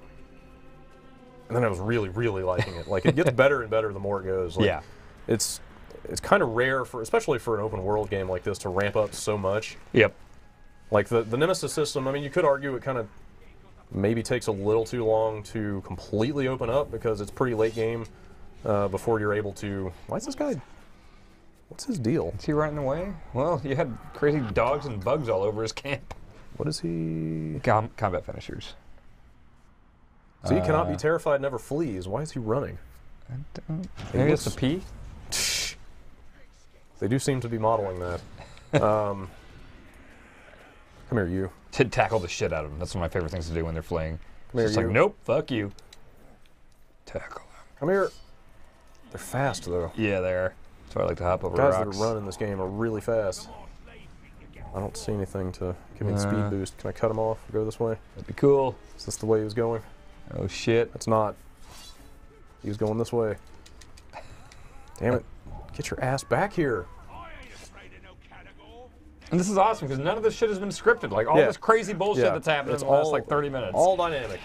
Speaker 1: and then I was really, really liking it. Like, it gets better and better the more it goes. Like,
Speaker 2: Yeah.
Speaker 1: it's kind of rare for, especially for an open world game like this, to ramp up so much.
Speaker 2: Yep.
Speaker 1: Like the Nemesis system, I mean, you could argue it kind of maybe takes a little too long to completely open up because it's pretty late game before you're able to. Why is this guy? What's his deal?
Speaker 2: Is he running away? Well, you had crazy dogs and bugs all over his camp.
Speaker 1: What is he?
Speaker 2: Combat finishers.
Speaker 1: So he cannot be terrified, and never flees. Why is he running?
Speaker 2: Maybe it's
Speaker 1: looks-
Speaker 2: a P?
Speaker 1: They do seem to be modeling that. Come here, you.
Speaker 2: To tackle the shit out of them. That's one of my favorite things to do when they're fleeing.
Speaker 1: Come here,
Speaker 2: It's just like,
Speaker 1: you.
Speaker 2: nope, fuck you. Tackle them.
Speaker 1: Come here. They're fast though.
Speaker 2: Yeah, there. That's why I like to hop over
Speaker 1: Guys
Speaker 2: rocks.
Speaker 1: that are running this game are really fast. I don't see anything to give me a speed boost. Can I cut him off? Go this way?
Speaker 2: That'd be cool.
Speaker 1: Is this the way he was going?
Speaker 2: Oh shit.
Speaker 1: That's not. He was going this way. Damn it. Get your ass back here.
Speaker 2: And this is awesome because none of this shit has been scripted. Like all
Speaker 1: Yeah.
Speaker 2: this crazy bullshit
Speaker 1: Yeah.
Speaker 2: that's happening
Speaker 1: It's
Speaker 2: in the last
Speaker 1: all-
Speaker 2: like 30 minutes.
Speaker 1: All dynamic.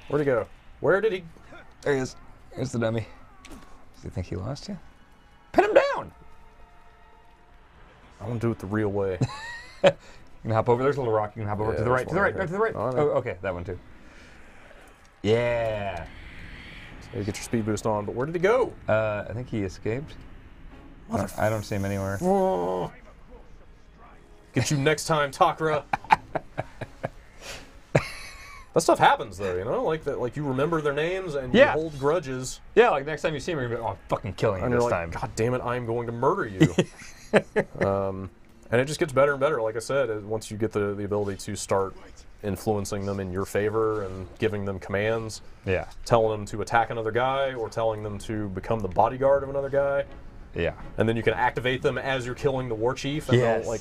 Speaker 1: Where'd he go? Where did he?
Speaker 2: There he is. Here's the dummy. Does he think he lost you? Pin him down!
Speaker 1: I want to do it the real way.
Speaker 2: You can hop over. There's a little rock. You can hop over
Speaker 1: Yeah,
Speaker 2: to the right.
Speaker 1: there's
Speaker 2: To the
Speaker 1: one
Speaker 2: right.
Speaker 1: right
Speaker 2: No, to the right.
Speaker 1: here. Oh,
Speaker 2: Oh,
Speaker 1: no.
Speaker 2: okay. That one too. Yeah.
Speaker 1: So you get your speed boost on, but where did he go?
Speaker 2: I think he escaped. I don't see him anywhere.
Speaker 1: Get you next time, Takra. That stuff happens, though, you know? Like that, like you remember their names and you hold grudges.
Speaker 2: Yeah, like next time you see him, you're going to be like, oh, I'm fucking killing you this time.
Speaker 1: God damn it, I'm going to murder you. And it just gets better and better, like I said, once you get the ability to start influencing them in your favor and giving them commands.
Speaker 2: Yeah.
Speaker 1: Telling them to attack another guy or telling them to become the bodyguard of another guy.
Speaker 2: Yeah.
Speaker 1: And then you can activate them as you're killing the war chief. And they'll,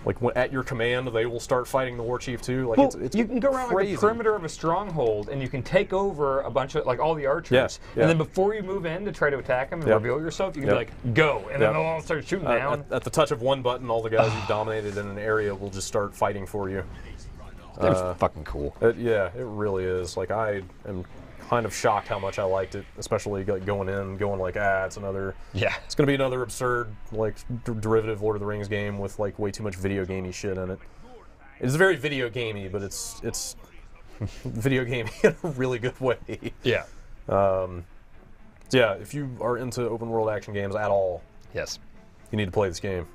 Speaker 1: like when, at your command, they will start fighting the war chief too. Like it's
Speaker 2: you can go around like the perimeter of a stronghold, and you can take over a bunch of like all the archers. And then before you move in to try to attack them and reveal yourself, you can be like, go, and then they'll all start shooting down.
Speaker 1: At the touch of one button, all the guys you've dominated in an area will just start fighting for you.
Speaker 2: It's fucking cool.
Speaker 1: Yeah, it really is. Like I am kind of shocked how much I liked it, especially like going like, it's another.
Speaker 2: Yeah.
Speaker 1: It's gonna be another absurd like derivative Lord of the Rings game with like way too much video gamey shit in it. It's very video gamey, but it's video gamey in a really good way.
Speaker 2: Yeah.
Speaker 1: So yeah, if you are into open world action games at all,
Speaker 2: yes,
Speaker 1: you need to play this game.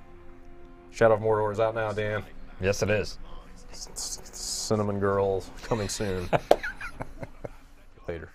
Speaker 1: Shadow of Mordor is out now, Dan.
Speaker 2: Yes, it is.
Speaker 1: Cinnamon Girl coming soon. Later.